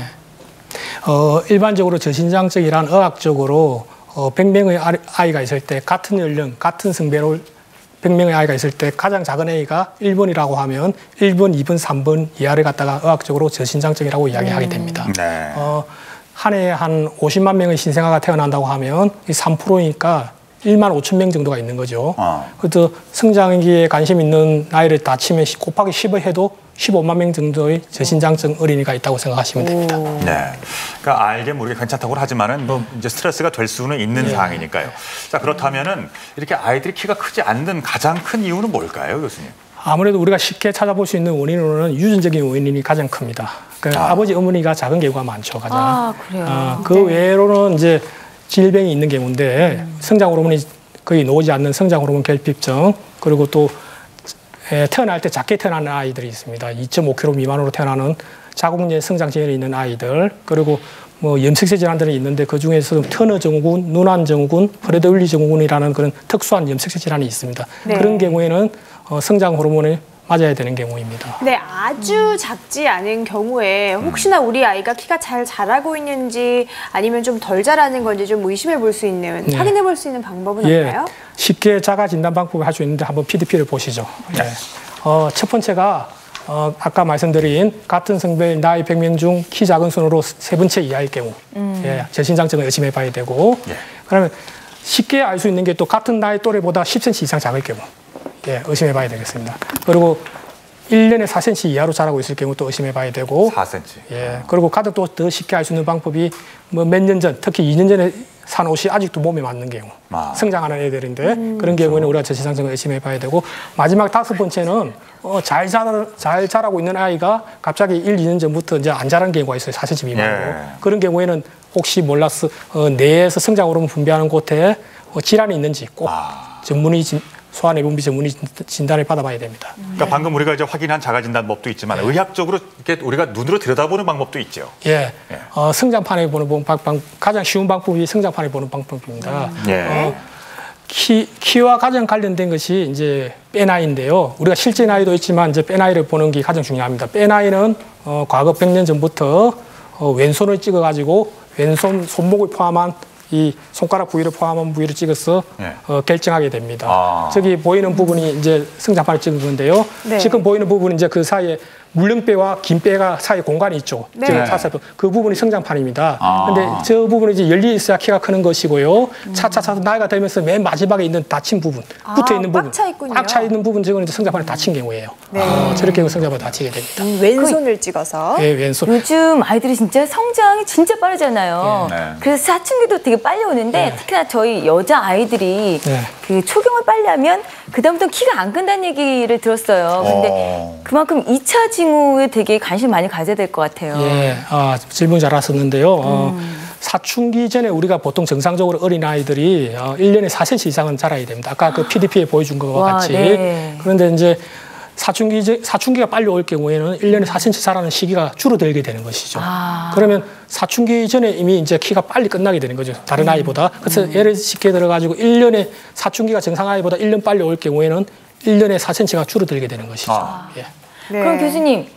Speaker 7: 일반적으로 저신장증이란 의학적으로 100명의 아이가 있을 때 같은 연령, 같은 성별로 100명의 아이가 있을 때 가장 작은 애가 1번이라고 하면 1번, 2번, 3번 이하를 갖다가 의학적으로 저신장증이라고 이야기하게 됩니다.
Speaker 5: 네.
Speaker 7: 한 해에 한 50만 명의 신생아가 태어난다고 하면 3%니까 1만 5천 명 정도가 있는 거죠. 그래서 성장기에 관심 있는 나이를 다 치면 곱하기 10을 해도 15만 명 정도의 저신장증 어린이가 있다고 생각하시면 됩니다.
Speaker 5: 네, 그러니까 알게 모르게 괜찮다고 하지만은 뭐 이제 스트레스가 될 수는 있는 사항이니까요. 자, 그렇다면은 이렇게 아이들이 키가 크지 않는 가장 큰 이유는 뭘까요, 교수님?
Speaker 7: 아무래도 우리가 쉽게 찾아볼 수 있는 원인으로는 유전적인 원인이 가장 큽니다. 그러니까 아버지, 어머니가 작은 경우가 많죠, 가장.
Speaker 1: 그래요.
Speaker 7: 그 외로는 이제 질병이 있는 경우인데 성장 호르몬이 거의 나오지 않는 성장 호르몬 결핍증, 그리고 또 태어날 때 작게 태어나는 아이들이 있습니다. 2.5kg 미만으로 태어나는 자궁내 성장 지연이 있는 아이들, 그리고 뭐 염색체 질환들이 있는데 그 중에서 터너 증후군, 누난 증후군, 프레드윌리 증후군이라는 그런 특수한 염색체 질환이 있습니다.
Speaker 6: 네.
Speaker 7: 그런 경우에는 성장 호르몬을 맞아야 되는 경우입니다.
Speaker 6: 네, 아주 작지 않은 경우에 혹시나 우리 아이가 키가 잘 자라고 있는지 아니면 좀 덜 자라는 건지 좀 의심해 볼 수 있는,
Speaker 7: 네.
Speaker 6: 확인해 볼 수 있는 방법은 없나요?
Speaker 7: 쉽게 자가 진단 방법을 할 수 있는데 한번 PDP를 보시죠. 네. 첫 번째가 아까 말씀드린 같은 성별 나이 100명 중 키 작은 순으로 세 번째 이하일 경우 저신장증을 의심해 봐야 되고, 그러면 쉽게 알 수 있는 게 또 같은 나이 또래보다 10cm 이상 작을 경우 의심해 봐야 되겠습니다. 그리고 1년에 4cm 이하로 자라고 있을 경우 또 의심해 봐야 되고,
Speaker 5: 4cm.
Speaker 7: 그리고 가장 또 더 쉽게 알 수 있는 방법이 뭐 몇 년 전, 특히 2년 전에 산 옷이 아직도 몸에 맞는 경우, 성장하는 애들인데 그런 경우에는 우리가 저신장증을 의심해 봐야 되고, 마지막 5번째는 잘 자라고 있는 아이가 갑자기 1, 2년 전부터 이제 안 자라는 경우가 있어요. 4cm 미만으로. 그런 경우에는 혹시 몰라서 뇌에서 성장 호르몬 분비하는 곳에 질환이 있는지 꼭 전문의 소아내분비 전문의 진단을 받아봐야 됩니다.
Speaker 5: 그러니까 방금 우리가 이제 확인한 자가진단법도 있지만 의학적으로 이렇게 우리가 눈으로 들여다보는 방법도 있죠.
Speaker 7: 성장판에 보는 가장 쉬운 방법이 성장판에 보는 방법입니다. 키와 가장 관련된 것이 이제 빼나이인데요. 우리가 실제 나이도 있지만 이제 빼나이를 보는 게 가장 중요합니다. 빼나이는 과거 100년 전부터 왼손을 찍어가지고 왼손 손목을 포함한 이 손가락 부위를 포함한 부위를 찍어서 결정하게 됩니다. 저기 보이는 부분이 이제 성장판을 찍은 건데요. 지금 보이는 부분은 이제 그 사이에 물렁뼈와 긴뼈가 사이에 공간이 있죠. 그 부분이 성장판입니다. 그런데 저 부분이 이제 열려 있어야 키가 크는 것이고요. 차차 나이가 들면서 맨 마지막에 있는 닫힌 부분, 붙어 있는 부분, 꽉 차 있는 부분 저건 이제 성장판이 닫힌 경우예요. 저렇게 성장판이 닫히게 됩니다.
Speaker 6: 왼손을 찍어서.
Speaker 7: 왼손.
Speaker 1: 요즘 아이들이 진짜 성장이 진짜 빠르잖아요. 그래서 사춘기도 되게 빨리 오는데 특히나 저희 여자 아이들이 그 초경을 빨리 하면 그다음부터 키가 안 큰다는 얘기를 들었어요. 근데 그만큼 2차 징후에 되게 관심 많이 가져야 될 것 같아요.
Speaker 7: 질문 잘 하셨는데요. 사춘기 전에 우리가 보통 정상적으로 어린아이들이 1년에 4cm 이상은 자라야 됩니다. 아까 그 PDP에 보여준 것과 같이. 그런데 이제 사춘기가 빨리 올 경우에는 1년에 4cm 자라는 시기가 줄어들게 되는 것이죠. 그러면 사춘기 전에 이미 이제 키가 빨리 끝나게 되는 거죠. 다른 아이보다. 그래서 예를 쉽게 들어가지고 1년에 사춘기가 정상 아이보다 1년 빨리 올 경우에는 1년에 4cm가 줄어들게 되는 것이죠.
Speaker 1: 그럼 교수님,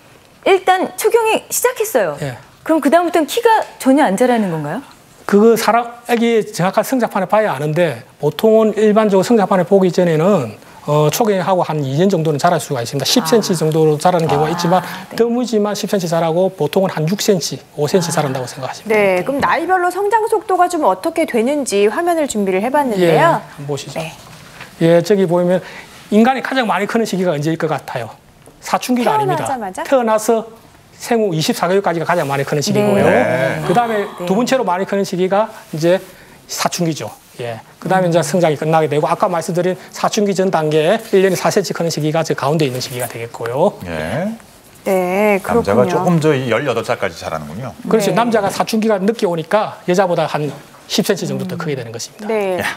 Speaker 1: 일단 초경이 시작했어요. 그럼 그다음부터는 키가 전혀 안 자라는 건가요?
Speaker 7: 그 애기의 정확한 성장판을 봐야 아는데 보통은 일반적으로 성장판을 보기 전에는 초경하고 한 2년 정도는 자랄 수가 있습니다. 10cm 정도로 자라는 경우가 있지만 드물지만 10cm 자라고 보통은 한 6cm, 5cm 자란다고 생각하시면 됩니다.
Speaker 6: 그럼 나이별로 성장 속도가 좀 어떻게 되는지 화면을 준비를 해봤는데요.
Speaker 7: 한번 보시죠. 저기 보이면 인간이 가장 많이 크는 시기가 언제일 것 같아요? 사춘기가 아닙니다. 태어나서 생후 24개월까지가 가장 많이 크는 시기고요. 그다음에 두 번째로 많이 크는 시기가 이제 사춘기죠. 그다음에 이제 성장이 끝나게 되고 아까 말씀드린 사춘기 전 단계에 1년에 4cm 크는 시기가 저 가운데 있는 시기가 되겠고요.
Speaker 6: 그렇군요.
Speaker 5: 남자가 조금 더 18살까지 자라는군요.
Speaker 7: 그렇죠. 남자가 사춘기가 늦게 오니까 여자보다 한 10cm 정도 더 크게 되는 것입니다.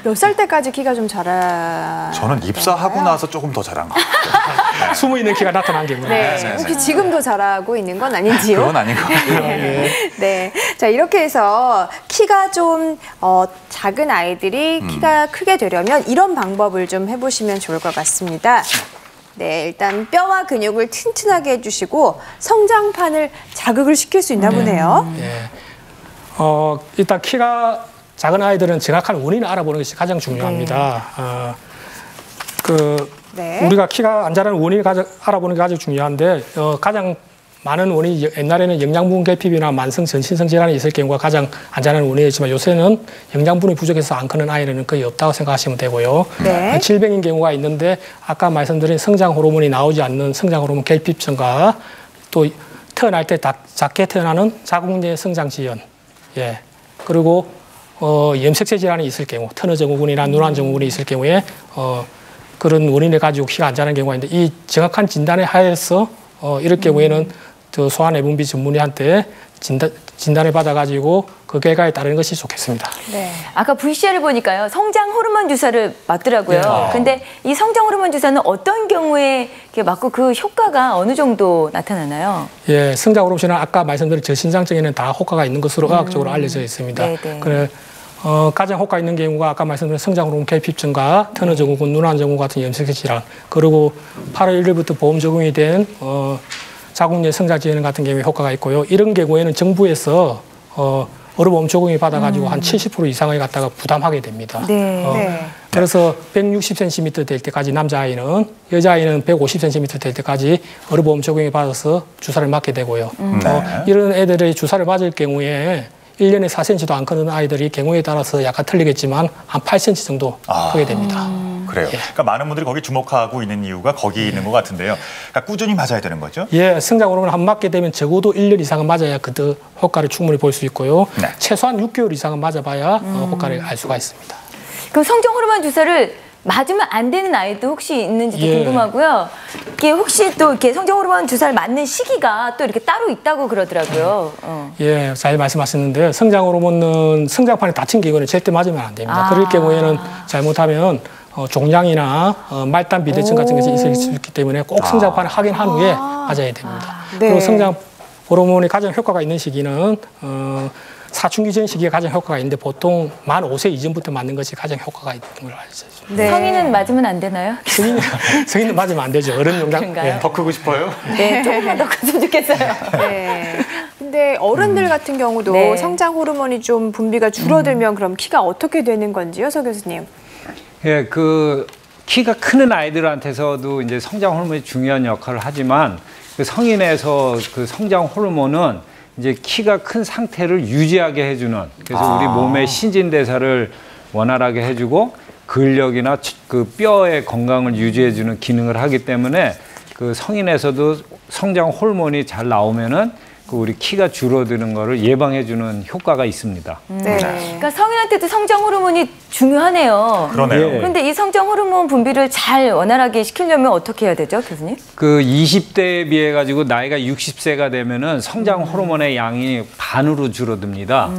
Speaker 6: 몇 살 때까지 키가 좀 자라?
Speaker 5: 저는 입사하고 나서 조금 더 자란 것 같아요.
Speaker 7: 숨어 있는 키가 나타난 경우.
Speaker 6: 혹시 지금도 자라고 있는 건 아닌지요?
Speaker 5: 그건 아닌 것 같아요.
Speaker 6: 자, 이렇게 해서 키가 좀 작은 아이들이 키가 크게 되려면 이런 방법을 좀 해보시면 좋을 것 같습니다. 일단 뼈와 근육을 튼튼하게 해주시고 성장판을 자극을 시킬 수 있나 보네요.
Speaker 7: 일단 키가 작은 아이들은 정확한 원인을 알아보는 것이 가장 중요합니다. 우리가 키가 안 자라는 원인을 알아보는 게 가장 중요한데 가장 많은 원인이 옛날에는 영양분 결핍이나 만성 전신성 질환이 있을 경우가 가장 안전한 원인이었지만 요새는 영양분이 부족해서 안 크는 아이는 거의 없다고 생각하시면 되고요.
Speaker 6: 네.
Speaker 7: 질병인 경우가 있는데 아까 말씀드린 성장 호르몬이 나오지 않는 성장 호르몬 결핍증과 또 태어날 때 작게 태어나는 자궁내 성장 지연, 예, 그리고 염색체 질환이 있을 경우, 터너증후군이나 누란증후군이 있을 경우에 그런 원인을 가지고 키가 안 자라는 경우가 있는데 이 정확한 진단에 하에서 이럴 경우에는 저 소아내분비 전문의한테 진단을 받아가지고 그 결과에 따르는 것이 좋겠습니다.
Speaker 1: 네. 아까 VCR을 보니까요. 성장 호르몬 주사를 맞더라고요.
Speaker 7: 네.
Speaker 1: 근데 이 성장 호르몬 주사는 어떤 경우에 이렇게 맞고 그 효과가 어느 정도 나타나나요?
Speaker 7: 예, 성장 호르몬은 아까 말씀드린 저신장증에는 다 효과가 있는 것으로 의학적으로 알려져 있습니다.
Speaker 1: 네네.
Speaker 7: 그래, 가장 효과 있는 경우가 아까 말씀드린 성장 호르몬 결핍증과 터너증후군, 누란증후군 같은 염색체 질환, 그리고 8월 1일부터 보험 적용이 된 자궁내 성장 지연 같은 경우에 효과가 있고요. 이런 경우에는 정부에서 의료보험 적용이 받아가지고 한 70% 이상을 갖다가 부담하게 됩니다.
Speaker 1: 네.
Speaker 7: 그래서 160cm 될 때까지 남자아이는, 여자아이는 150cm 될 때까지 의료보험 적용이 받아서 주사를 맞게 되고요. 이런 애들의 주사를 맞을 경우에 1년에 4cm도 안 크는 아이들이 경우에 따라서 약간 틀리겠지만 한 8cm 정도 크게 됩니다.
Speaker 5: 그래요. 그러니까 많은 분들이 거기 주목하고 있는 이유가 거기 있는 것 같은데요. 그러니까 꾸준히 맞아야 되는 거죠?
Speaker 7: 예, 성장 호르몬 한 맞게 되면 적어도 1년 이상은 맞아야 그때 효과를 충분히 볼 수 있고요.
Speaker 5: 네.
Speaker 7: 최소한 6개월 이상은 맞아봐야 효과를 알 수가 있습니다.
Speaker 1: 그럼 성장 호르몬 주사를 맞으면 안 되는 아이도 혹시 있는지도 궁금하고요. 이게 혹시 또 이렇게 성장 호르몬 주사를 맞는 시기가 또 이렇게 따로 있다고 그러더라고요.
Speaker 7: 예, 잘 말씀하셨는데요. 성장 호르몬은 성장판에 다친 경우는 절대 맞으면 안 됩니다. 그럴 경우에는 잘못하면 종양이나 말단 비대증 같은 것이 있을 수 있기 때문에 꼭 성장판을 확인한 후에 맞아야 됩니다.
Speaker 6: 네.
Speaker 7: 그리고 성장 호르몬이 가장 효과가 있는 시기는 사춘기 전 시기가 가장 효과가 있는데 보통 만 5세 이전부터 맞는 것이 가장 효과가 있는 걸 알고 있습니다.
Speaker 1: 네. 성인은 맞으면 안 되나요?
Speaker 7: 성인은 맞으면 안 되죠. 어른 용량.
Speaker 1: 네.
Speaker 5: 더 크고 싶어요?
Speaker 1: 네, 조금만 더 컸으면 좋겠어요.
Speaker 6: 네. 근데 어른들 같은 경우도
Speaker 1: 네.
Speaker 6: 성장 호르몬이 좀 분비가 줄어들면 그럼 키가 어떻게 되는 건지요, 서 교수님?
Speaker 8: 예, 그 키가 크는 아이들한테서도 이제 성장 호르몬이 중요한 역할을 하지만 그 성인에서 그 성장 호르몬은 이제 키가 큰 상태를 유지하게 해주는, 그래서 우리 몸의 신진대사를 원활하게 해주고 근력이나 그 뼈의 건강을 유지해주는 기능을 하기 때문에 그 성인에서도 성장 호르몬이 잘 나오면은 그 우리 키가 줄어드는 거를 예방해주는 효과가 있습니다.
Speaker 1: 네. 그러니까 성인한테도 성장 호르몬이 중요하네요.
Speaker 5: 그러네요.
Speaker 1: 그런데 이 성장 호르몬 분비를 잘 원활하게 시키려면 어떻게 해야 되죠, 교수님?
Speaker 8: 그 20대에 비해 가지고 나이가 60세가 되면은 성장 호르몬의 양이 반으로 줄어듭니다.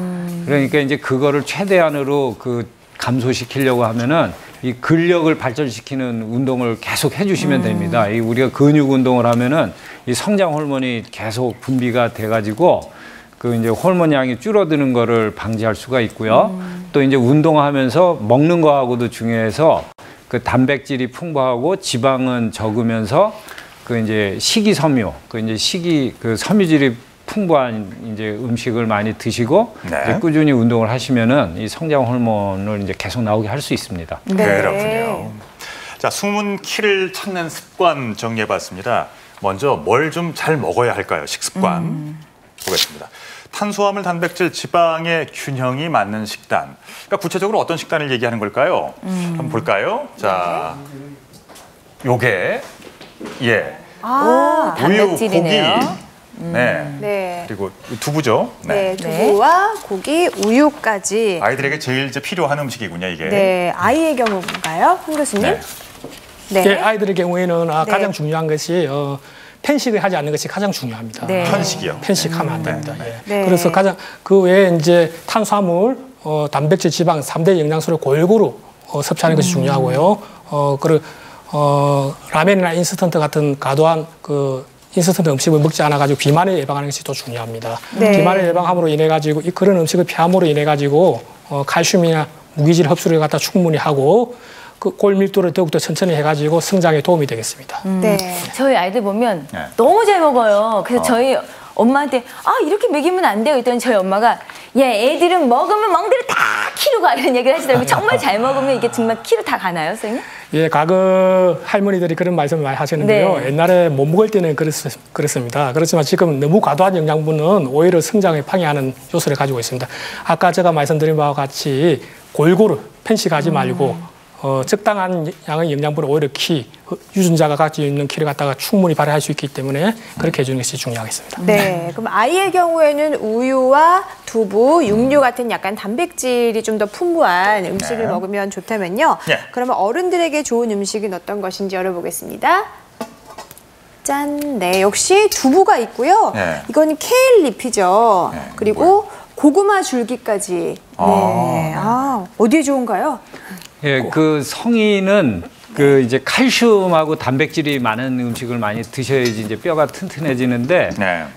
Speaker 8: 그러니까 이제 그거를 최대한으로 그 감소시키려고 하면은 이 근력을 발전시키는 운동을 계속 해주시면 됩니다. 이 우리가 근육 운동을 하면은 이 성장 호르몬이 계속 분비가 돼가지고 그 이제 호르몬 양이 줄어드는 거를 방지할 수가 있고요. 또 이제 운동하면서 먹는 거하고도 중요해서 그 단백질이 풍부하고 지방은 적으면서 그 이제 식이섬유, 그 이제 그 섬유질이 풍부한 이제 음식을 많이 드시고 이제 꾸준히 운동을 하시면은 이 성장 호르몬을 이제 계속 나오게 할 수 있습니다.
Speaker 5: 네. 그렇군요. 자, 숨은 키를 찾는 습관 정리해봤습니다. 먼저 뭘 좀 잘 먹어야 할까요? 식습관 보겠습니다. 탄수화물, 단백질, 지방의 균형이 맞는 식단. 그러니까 구체적으로 어떤 식단을 얘기하는 걸까요? 한번 볼까요? 자, 요게 우유, 고기. 네. 그리고 두부죠.
Speaker 6: 네, 두부와 고기, 우유까지.
Speaker 5: 아이들에게 제일 이제 필요한 음식이군요, 이게.
Speaker 6: 네, 아이의 경우인가요, 홍 교수님?
Speaker 7: 네. 네. 아이들의 경우에는 가장 중요한 것이 편식을 하지 않는 것이 가장 중요합니다.
Speaker 5: 네. 편식이요?
Speaker 7: 편식하면 안 됩니다.
Speaker 5: 네.
Speaker 7: 그래서 가장 그 외에 이제 탄수화물, 단백질, 지방 3대 영양소를 골고루 섭취하는 것이 중요하고요. 그리고 라면이나 인스턴트 같은 과도한 인스턴트 음식을 먹지 않아가지고 비만을 예방하는 것이 더 중요합니다.
Speaker 6: 네.
Speaker 7: 비만을 예방함으로 인해가지고 그런 음식을 피함으로 인해가지고 칼슘이나 무기질 흡수를 갖다 충분히 하고 그 골 밀도를 더욱더 천천히 해가지고 성장에 도움이 되겠습니다.
Speaker 1: 네. 저희 아이들 보면 너무 잘 먹어요. 그래서 저희 엄마한테 이렇게 먹이면 안 돼요. 했더니 저희 엄마가 애들은 먹으면 먹대로 다 키로 가 이런 얘기를 하시더라고요. 정말 잘 먹으면 이게 정말 키로 다 가나요, 선생님?
Speaker 7: 예, 과거 할머니들이 그런 말씀을 많이 하셨는데요.
Speaker 1: 네.
Speaker 7: 옛날에 못 먹을 때는 그렇습니다. 그렇지만 지금 너무 과도한 영양분은 오히려 성장에 방해하는 요소를 가지고 있습니다. 아까 제가 말씀드린 바와 같이 골고루 편식하지 말고 적당한 양의 영양분을 오히려 키, 유전자가 가지고 있는 키를 갖다가 충분히 발휘할 수 있기 때문에 그렇게 해주는 것이 중요하겠습니다.
Speaker 6: 네, 그럼 아이의 경우에는 우유와 두부, 육류 같은 약간 단백질이 좀 더 풍부한 음식을
Speaker 5: 네.
Speaker 6: 먹으면 좋다면요.
Speaker 5: 네.
Speaker 6: 그러면 어른들에게 좋은 음식은 어떤 것인지 열어보겠습니다. 짠, 네, 역시 두부가 있고요.
Speaker 5: 네.
Speaker 6: 이거는 케일 잎이죠.
Speaker 5: 네,
Speaker 6: 그리고 고구마 줄기까지. 네, 어디에 좋은가요?
Speaker 8: 예, 그 성인은 그 이제 칼슘하고 단백질이 많은 음식을 많이 드셔야지 이제 뼈가 튼튼해지는데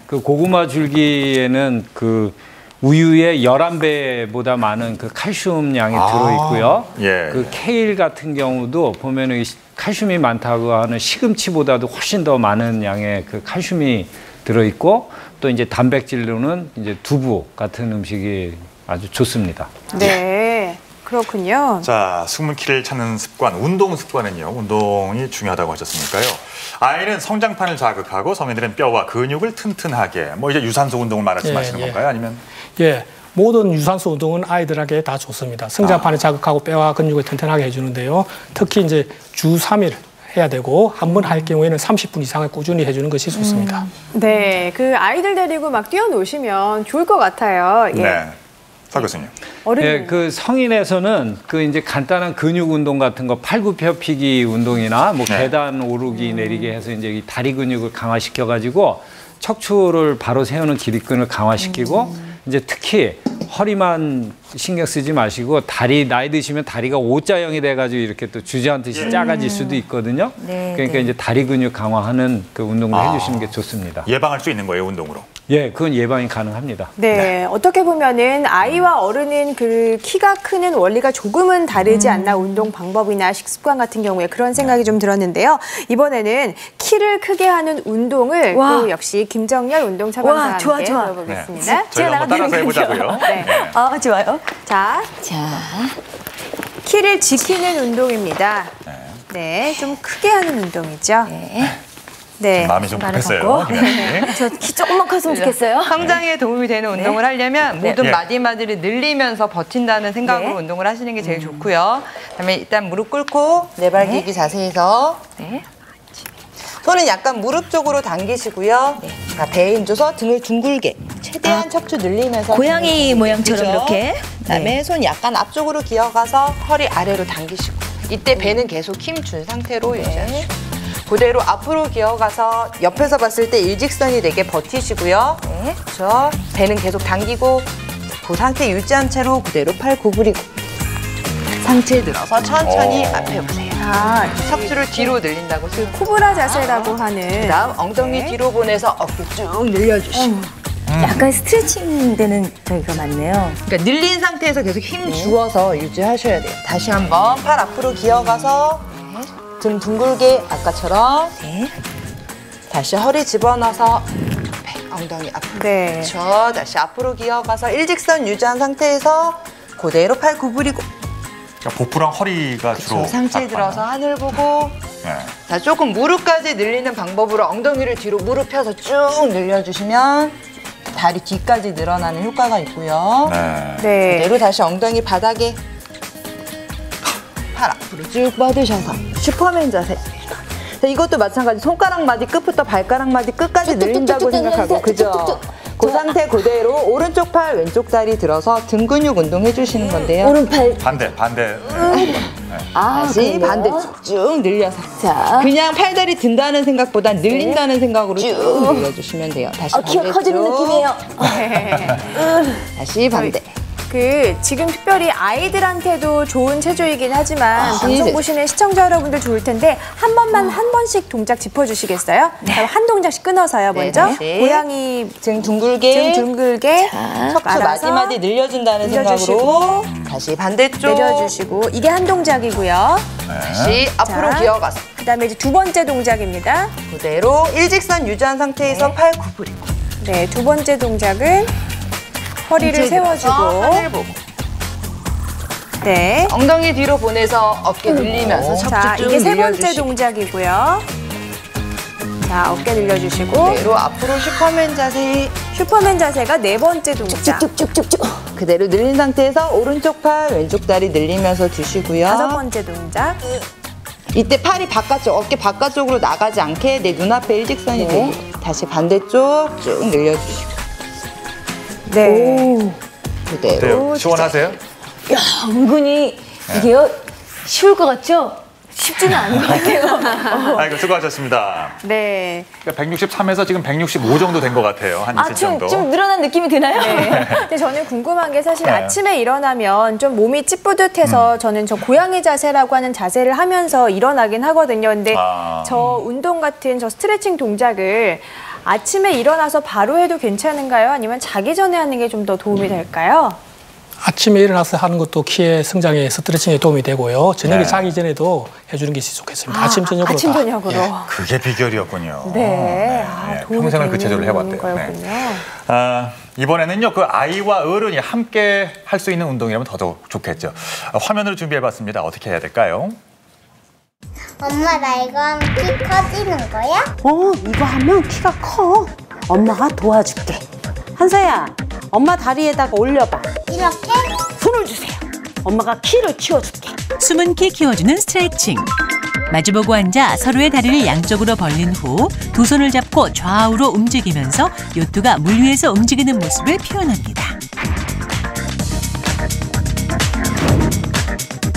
Speaker 8: 그 고구마 줄기에는 그 우유의 11배보다 많은 그 칼슘 양이 들어있고요. 그 케일 같은 경우도 보면은 칼슘이 많다고 하는 시금치보다도 훨씬 더 많은 양의 그 칼슘이 들어있고 또 이제 단백질로는 이제 두부 같은 음식이 아주 좋습니다.
Speaker 6: 네. 그렇군요.
Speaker 5: 자, 숨은 키를 찾는 습관, 운동 습관은요. 운동이 중요하다고 하셨으니까요. 아이는 성장판을 자극하고 성인들은 뼈와 근육을 튼튼하게. 뭐 이제 유산소 운동을 말씀하시는 건가요? 아니면?
Speaker 7: 예, 모든 유산소 운동은 아이들에게 다 좋습니다. 성장판을 자극하고 뼈와 근육을 튼튼하게 해주는데요. 특히 이제 주 3일 해야 되고 한 번 할 경우에는 30분 이상을 꾸준히 해주는 것이 좋습니다.
Speaker 6: 네, 그 아이들 데리고 막 뛰어노시면 좋을 것 같아요. 예.
Speaker 5: 네. 박 교수님.
Speaker 8: 예, 그 성인에서는 그 이제 간단한 근육 운동 같은 거 팔굽혀펴기 운동이나 뭐 계단 오르기 내리기 해서 이제 이 다리 근육을 강화시켜 가지고 척추를 바로 세우는 기립근을 강화시키고 이제 특히 허리만 신경 쓰지 마시고 다리 나이 드시면 다리가 O자형이 돼가지고 이렇게 또 주저앉듯이 작아질 수도 있거든요. 그러니까 이제 다리 근육 강화하는 그 운동을 해주시는 게 좋습니다.
Speaker 5: 예방할 수 있는 거예요, 운동으로?
Speaker 8: 예, 그건 예방이 가능합니다.
Speaker 6: 네, 어떻게 보면은 아이와 어른은 그 키가 크는 원리가 조금은 다르지 않나 운동 방법이나 식습관 같은 경우에 그런 생각이 좀 들었는데요. 이번에는 키를 크게 하는 운동을 또 역시 김정열 운동차관과 함께 배워보겠습니다.
Speaker 5: 네. 저희가 한번 따라서 해보자고요.
Speaker 6: 네.
Speaker 1: 좋아요.
Speaker 6: 자, 키를 지키는 운동입니다. 네, 좀 크게 하는 운동이죠. 네.
Speaker 5: 마음이 좀 급했어요.
Speaker 1: 저 키 조금만 컸으면 좋겠어요.
Speaker 12: 성장에 도움이 되는 운동을 하려면 모든 마디마디를 늘리면서 버틴다는 생각으로 운동을 하시는 게 제일 좋고요. 그다음에 일단 무릎 꿇고 내발기기 자세에서 손은 약간 무릎 쪽으로 당기시고요. 자, 배에 힘줘서 등을 둥글게 최대한 척추 늘리면서
Speaker 1: 고양이 모양처럼 이렇게.
Speaker 12: 그다음에 손 약간 앞쪽으로 기어가서 허리 아래로 당기시고 이때 배는 계속 힘 준 상태로 유지하시고 그대로 앞으로 기어가서 옆에서 봤을 때 일직선이 되게 버티시고요. 그렇죠. 배는 계속 당기고 그 상태 유지한 채로 그대로 팔 구부리고 상체 들어서 천천히 앞에 보세요. 척추를 뒤로 늘린다고
Speaker 6: 그 코브라 자세라고 하는.
Speaker 12: 그다음 엉덩이 뒤로 보내서 어깨 쭉 늘려주시고.
Speaker 1: 약간 스트레칭 되는 저기가 많네요.
Speaker 12: 그러니까 늘린 상태에서 계속 힘 주어서 유지하셔야 돼요. 다시 한번 팔 앞으로 기어가서 등 둥글게 아까처럼 다시 허리 집어넣어서 엉덩이 앞으로 그렇죠. 다시 앞으로 기어가서 일직선 유지한 상태에서 그대로 팔 구부리고
Speaker 5: 그러니까 복부랑 허리가 주로
Speaker 12: 상체 들어서 하늘 보고 자, 조금 무릎까지 늘리는 방법으로 엉덩이를 뒤로 무릎 펴서 쭉 늘려주시면 다리 뒤까지 늘어나는 효과가 있고요. 그대로 다시 엉덩이 바닥에 팔 앞으로 쭉 뻗으셔서 슈퍼맨 자세. 자, 이것도 마찬가지 손가락 마디 끝부터 발가락 마디 끝까지 늘린다고 생각하고 그죠? 그 상태 그대로 오른쪽 팔 왼쪽 다리 들어서 등 근육 운동 해주시는 건데요.
Speaker 1: 오른팔
Speaker 5: 반대.
Speaker 12: 다시 반대 쭉 늘려서 그냥 팔다리 든다는 생각보다 늘린다는 생각으로 쭉 늘려주시면 돼요. 다시
Speaker 1: 키가 커지는 느낌이에요.
Speaker 12: 다시 반대.
Speaker 6: 지금 특별히 아이들한테도 좋은 체조이긴 하지만 방송 보시는 시청자 여러분들 좋을 텐데 한 번씩 동작 짚어주시겠어요? 한 동작씩 끊어서요. 먼저 고양이
Speaker 12: 등 둥글게
Speaker 6: 척추
Speaker 12: 마디마디 늘려준다는 생각으로 다시 반대쪽
Speaker 6: 내려주시고 이게 한 동작이고요.
Speaker 12: 다시 앞으로 기어가서
Speaker 6: 그다음에 이제 두 번째 동작입니다.
Speaker 12: 그대로 일직선 유지한 상태에서 팔 구부리고
Speaker 6: 두 번째 동작은 허리를 세워주고
Speaker 12: 하늘 보고
Speaker 6: 네.
Speaker 12: 엉덩이 뒤로 보내서 어깨 늘리면서
Speaker 6: 자,
Speaker 12: 척추 쭉
Speaker 6: 이게 세 번째
Speaker 12: 늘려주시고.
Speaker 6: 동작이고요. 자, 어깨 늘려주시고.
Speaker 12: 그대로 앞으로 슈퍼맨 자세.
Speaker 6: 슈퍼맨 자세가 네 번째 동작.
Speaker 12: 쭉쭉쭉쭉쭉. 그대로 늘린 상태에서 오른쪽 팔, 왼쪽 다리 늘리면서 주시고요.
Speaker 6: 다섯 번째 동작.
Speaker 12: 이때 팔이 바깥쪽, 어깨 바깥쪽으로 나가지 않게 내 눈앞에 일직선이 되고 다시 반대쪽 쭉 늘려주시고.
Speaker 6: 네.
Speaker 5: 그대로. 시원하세요?
Speaker 1: 야, 은근히 이게요 쉬울 것 같죠? 쉽지는 않은 것 같아요.
Speaker 5: 아이고, 수고하셨습니다.
Speaker 6: 네.
Speaker 5: 그러니까 163에서 지금 165 정도 된 것 같아요. 한 20 정도.
Speaker 1: 좀 늘어난 느낌이 드나요?
Speaker 6: 네. 근데 저는 궁금한 게 사실
Speaker 5: 네.
Speaker 6: 아침에 일어나면 좀 몸이 찌뿌듯해서 저는 저 고양이 자세라고 하는 자세를 하면서 일어나긴 하거든요. 근데 저 운동 같은 저 스트레칭 동작을 아침에 일어나서 바로 해도 괜찮은가요? 아니면 자기 전에 하는 게 좀 더 도움이 될까요?
Speaker 7: 아침에 일어나서 하는 것도 키의 성장에 스트레칭에 도움이 되고요. 저녁에
Speaker 5: 네.
Speaker 7: 자기 전에도 해주는 게 좋겠습니다. 아침 저녁으로
Speaker 6: 아침
Speaker 7: 다.
Speaker 6: 저녁으로.
Speaker 7: 예.
Speaker 5: 그게 비결이었군요.
Speaker 6: 네. 도움이
Speaker 5: 평생을 그 체조를
Speaker 6: 되는
Speaker 5: 해봤대요.
Speaker 6: 거였군요.
Speaker 5: 이번에는요, 그 아이와 어른이 함께 할 수 있는 운동이라면 더 좋겠죠. 화면으로 준비해봤습니다. 어떻게 해야 될까요?
Speaker 14: 엄마 나 이거 하면 키 커지는 거야?
Speaker 17: 이거 하면 키가 커. 엄마가 도와줄게. 한서야, 엄마 다리에다가 올려봐.
Speaker 14: 이렇게?
Speaker 17: 손을 주세요. 엄마가 키를 키워줄게.
Speaker 3: 숨은 키 키워주는 스트레칭. 마주보고 앉아 서로의 다리를 양쪽으로 벌린 후 두 손을 잡고 좌우로 움직이면서 요트가 물 위에서 움직이는 모습을 표현합니다.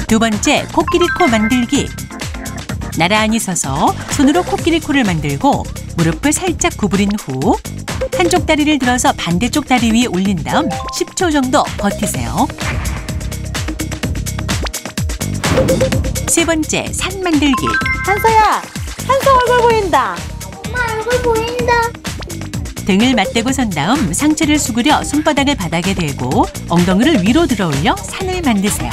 Speaker 3: 두 번째, 코끼리 코 만들기. 나란히 서서 손으로 코끼리 코를 만들고 무릎을 살짝 구부린 후 한쪽 다리를 들어서 반대쪽 다리 위에 올린 다음 10초 정도 버티세요. 세 번째, 산 만들기.
Speaker 17: 한서야, 한서 얼굴 보인다.
Speaker 14: 엄마 얼굴 보인다.
Speaker 3: 등을 맞대고 선 다음 상체를 수그려 손바닥을 바닥에 대고 엉덩이를 위로 들어 올려 산을 만드세요.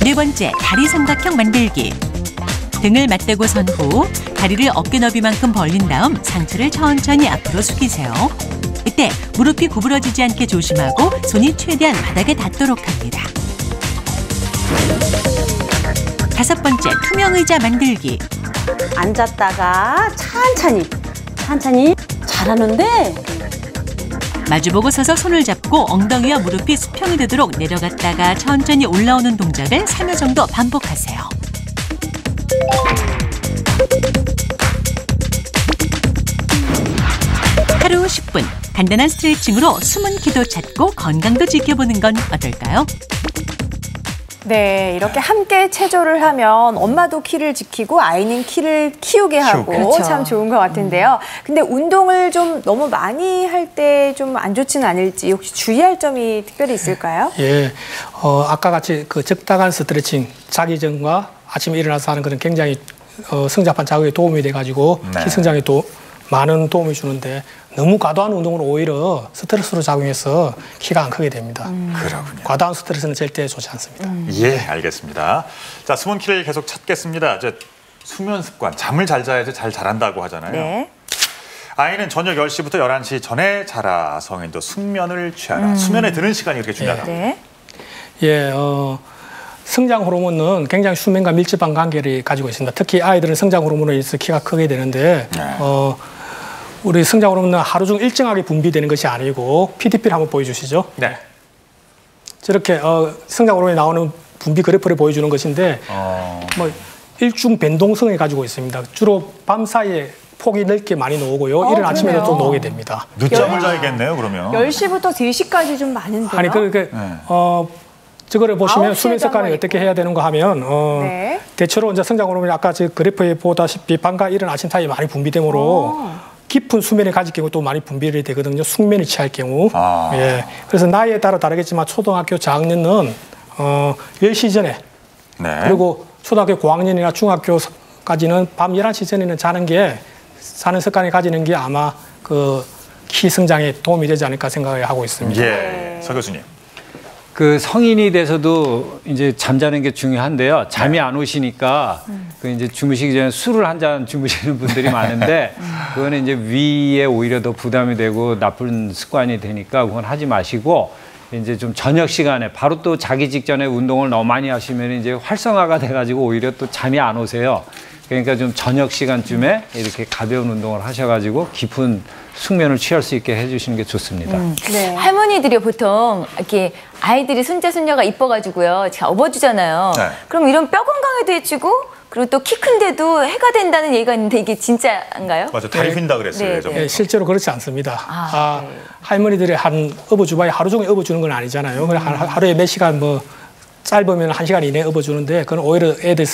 Speaker 3: 네 번째, 다리 삼각형 만들기. 등을 맞대고 선 후 다리를 어깨 너비만큼 벌린 다음 상체를 천천히 앞으로 숙이세요. 이때 무릎이 구부러지지 않게 조심하고 손이 최대한 바닥에 닿도록 합니다. 다섯 번째, 투명 의자 만들기.
Speaker 17: 앉았다가 천천히 잘하는데.
Speaker 3: 마주보고 서서 손을 잡고 엉덩이와 무릎이 수평이 되도록 내려갔다가 천천히 올라오는 동작을 3회 정도 반복하세요. 하루 10분 간단한 스트레칭으로 숨은 키도 찾고 건강도 지켜보는 건 어떨까요?
Speaker 6: 네, 이렇게 함께 체조를 하면 엄마도 키를 지키고 아이는 키를 키우게 하고
Speaker 1: 그렇죠.
Speaker 6: 참 좋은 것 같은데요. 근데 운동을 좀 너무 많이 할 때 좀 안 좋지는 않을지 혹시 주의할 점이 특별히 있을까요?
Speaker 7: 예, 아까 같이 그 적당한 스트레칭, 자기 전과 아침에 일어나서 하는 것은 굉장히 성장판 자극에 도움이 돼가지고 키 성장에 많은 도움을 주는데 너무 과도한 운동은 오히려 스트레스로 작용해서 키가 안 크게 됩니다.
Speaker 5: 그렇군요.
Speaker 7: 과도한 스트레스는 절대 좋지 않습니다.
Speaker 5: 예, 알겠습니다. 자, 숨은 키를 계속 찾겠습니다. 이제 수면 습관, 잠을 잘 자야지 잘 자란다고 하잖아요.
Speaker 6: 네.
Speaker 5: 아이는 저녁 10시부터 11시 전에 자라. 성인도 숙면을 취하라. 수면에 드는 시간이 그렇게 중요하다.
Speaker 6: 네.
Speaker 7: 예, 성장 호르몬은 굉장히 수면과 밀접한 관계를 가지고 있습니다. 특히 아이들은 성장 호르몬에 의해서 키가 크게 되는데 우리 성장 호르몬은 하루 중 일정하게 분비되는 것이 아니고 PDP를 한번 보여주시죠.
Speaker 5: 네.
Speaker 7: 저렇게 성장 호르몬이 나오는 분비 그래프를 보여주는 것인데 뭐 일중 변동성을 가지고 있습니다. 주로 밤 사이에 폭이 넓게 많이 나오고요. 이른 아침에도 또 나오게 됩니다.
Speaker 5: 늦잠을 자야겠네요, 그러면.
Speaker 6: 10시부터 3시까지 좀 많은데요?
Speaker 7: 아니, 그러니까 저거를 보시면
Speaker 6: 9시에
Speaker 7: 수면 습관을 어떻게 해야 되는가 하면
Speaker 6: 네.
Speaker 7: 대체로 이제 성장 호르몬이 아까 저 그래프에 보다시피 밤과 이른 아침 사이에 많이 분비되므로 깊은 수면에 가질 경우 또 많이 분비를 되거든요. 숙면을 취할 경우. 예. 그래서 나이에 따라 다르겠지만 초등학교 저학년은 10시 전에 그리고 초등학교 고학년이나 중학교까지는 밤 11시 전에는 자는 습관을 가지는 게 아마 그 키 성장에 도움이 되지 않을까 생각을 하고 있습니다.
Speaker 5: 예, 서 교수님.
Speaker 8: 그 성인이 돼서도 이제 잠자는 게 중요한데요. 잠이 안 오시니까 그 이제 주무시기 전에 술을 한 잔 주무시는 분들이 많은데 그거는 이제 위에 오히려 더 부담이 되고 나쁜 습관이 되니까 그건 하지 마시고 이제 좀 저녁 시간에 바로 또 자기 직전에 운동을 너무 많이 하시면 이제 활성화가 돼가지고 오히려 또 잠이 안 오세요. 그러니까 좀 저녁 시간쯤에 이렇게 가벼운 운동을 하셔가지고 깊은 숙면을 취할 수 있게 해주시는 게 좋습니다.
Speaker 1: 네. 할머니들이 보통 이렇게 아이들이 손자 손녀가 이뻐가지고요, 제가 업어주잖아요. 네. 그럼 이런 뼈 건강에도 해치고 그리고 또 키 큰데도 해가 된다는 얘기가 있는데 이게 진짜인가요?
Speaker 5: 맞아, 다리 휜다 그랬어요.
Speaker 1: 네.
Speaker 7: 네, 실제로 그렇지 않습니다. 네. 할머니들이 한 업어주봐야 하루 종일 업어주는 건 아니잖아요. 그래 하루에 몇 시간 뭐 짧으면 1시간 이내에 업어주는데 그건 오히려 애들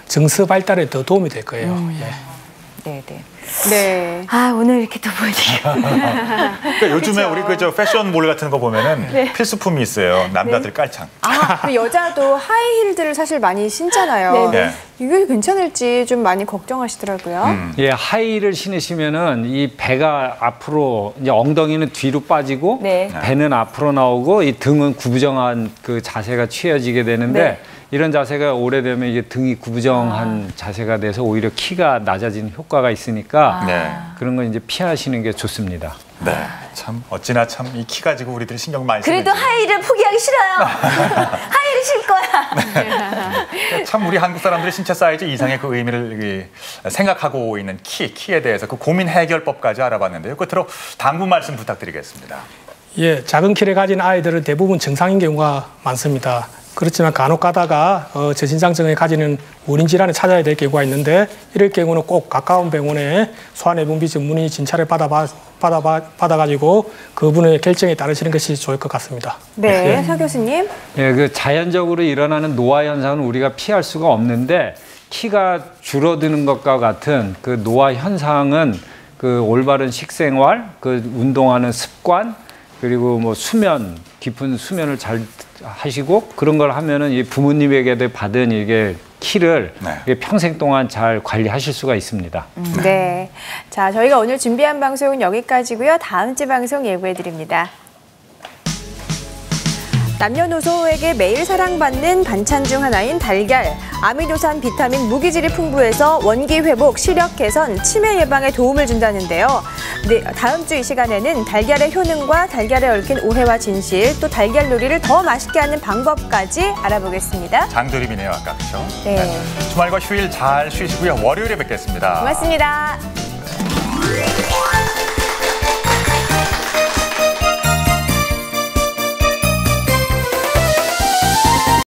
Speaker 7: 정서 발달에 더 도움이 될 거예요.
Speaker 1: 네.
Speaker 6: 네.
Speaker 1: 아, 오늘 이렇게 또 보여드리고.
Speaker 5: 그러니까 요즘에 우리 그 패션몰 같은 거 보면은 필수품이 있어요. 남자들 깔창.
Speaker 6: 그 여자도 하이힐들을 사실 많이 신잖아요.
Speaker 8: 네.
Speaker 6: 이게 괜찮을지 좀 많이 걱정하시더라고요.
Speaker 8: 예, 하이힐을 신으시면은 이 배가 앞으로 이제 엉덩이는 뒤로 빠지고 배는 앞으로 나오고 이 등은 구부정한 그 자세가 취해지게 되는데 이런 자세가 오래되면 이게 등이 구부정한 자세가 돼서 오히려 키가 낮아지는 효과가 있으니까 그런 건 이제 피하시는 게 좋습니다.
Speaker 5: 네, 참 어찌나 참 이 키 가지고 우리들이 신경 많이 쓰는지.
Speaker 1: 그래도 하이힐을 포기하기 싫어요. 하이힐을 실 거야.
Speaker 5: 참 우리 한국 사람들의 신체 사이즈 이상의 그 의미를 생각하고 있는 키에 대해서 그 고민 해결법까지 알아봤는데요. 끝으로 당부 말씀 부탁드리겠습니다.
Speaker 7: 예, 작은 키를 가진 아이들은 대부분 정상인 경우가 많습니다. 그렇지만 간혹 가다가 저신장증을 가지는 원인 질환을 찾아야 될 경우가 있는데 이럴 경우는 꼭 가까운 병원에 소아내분비 전문의 진찰을 받아가지고 그분의 결정에 따르시는 것이 좋을 것 같습니다.
Speaker 6: 네, 서 교수님.
Speaker 8: 네, 그 자연적으로 일어나는 노화 현상은 우리가 피할 수가 없는데 키가 줄어드는 것과 같은 그 노화 현상은 그 올바른 식생활, 그 운동하는 습관, 그리고 뭐 수면, 깊은 수면을 잘 하시고 그런 걸 하면은 이 부모님에게 받은 이게 키를 이게 평생 동안 잘 관리하실 수가 있습니다.
Speaker 6: 네. 자, 저희가 오늘 준비한 방송은 여기까지고요. 다음 주 방송 예고해 드립니다. 남녀노소에게 매일 사랑받는 반찬 중 하나인 달걀. 아미노산, 비타민, 무기질이 풍부해서 원기 회복, 시력 개선, 치매 예방에 도움을 준다는데요. 네, 다음 주 이 시간에는 달걀의 효능과 달걀에 얽힌 오해와 진실, 또 달걀 요리를 더 맛있게 하는 방법까지 알아보겠습니다.
Speaker 5: 장조림이네요, 아까 그렇죠?
Speaker 6: 네.
Speaker 5: 주말과 휴일 잘 쉬시고요. 월요일에 뵙겠습니다.
Speaker 6: 고맙습니다.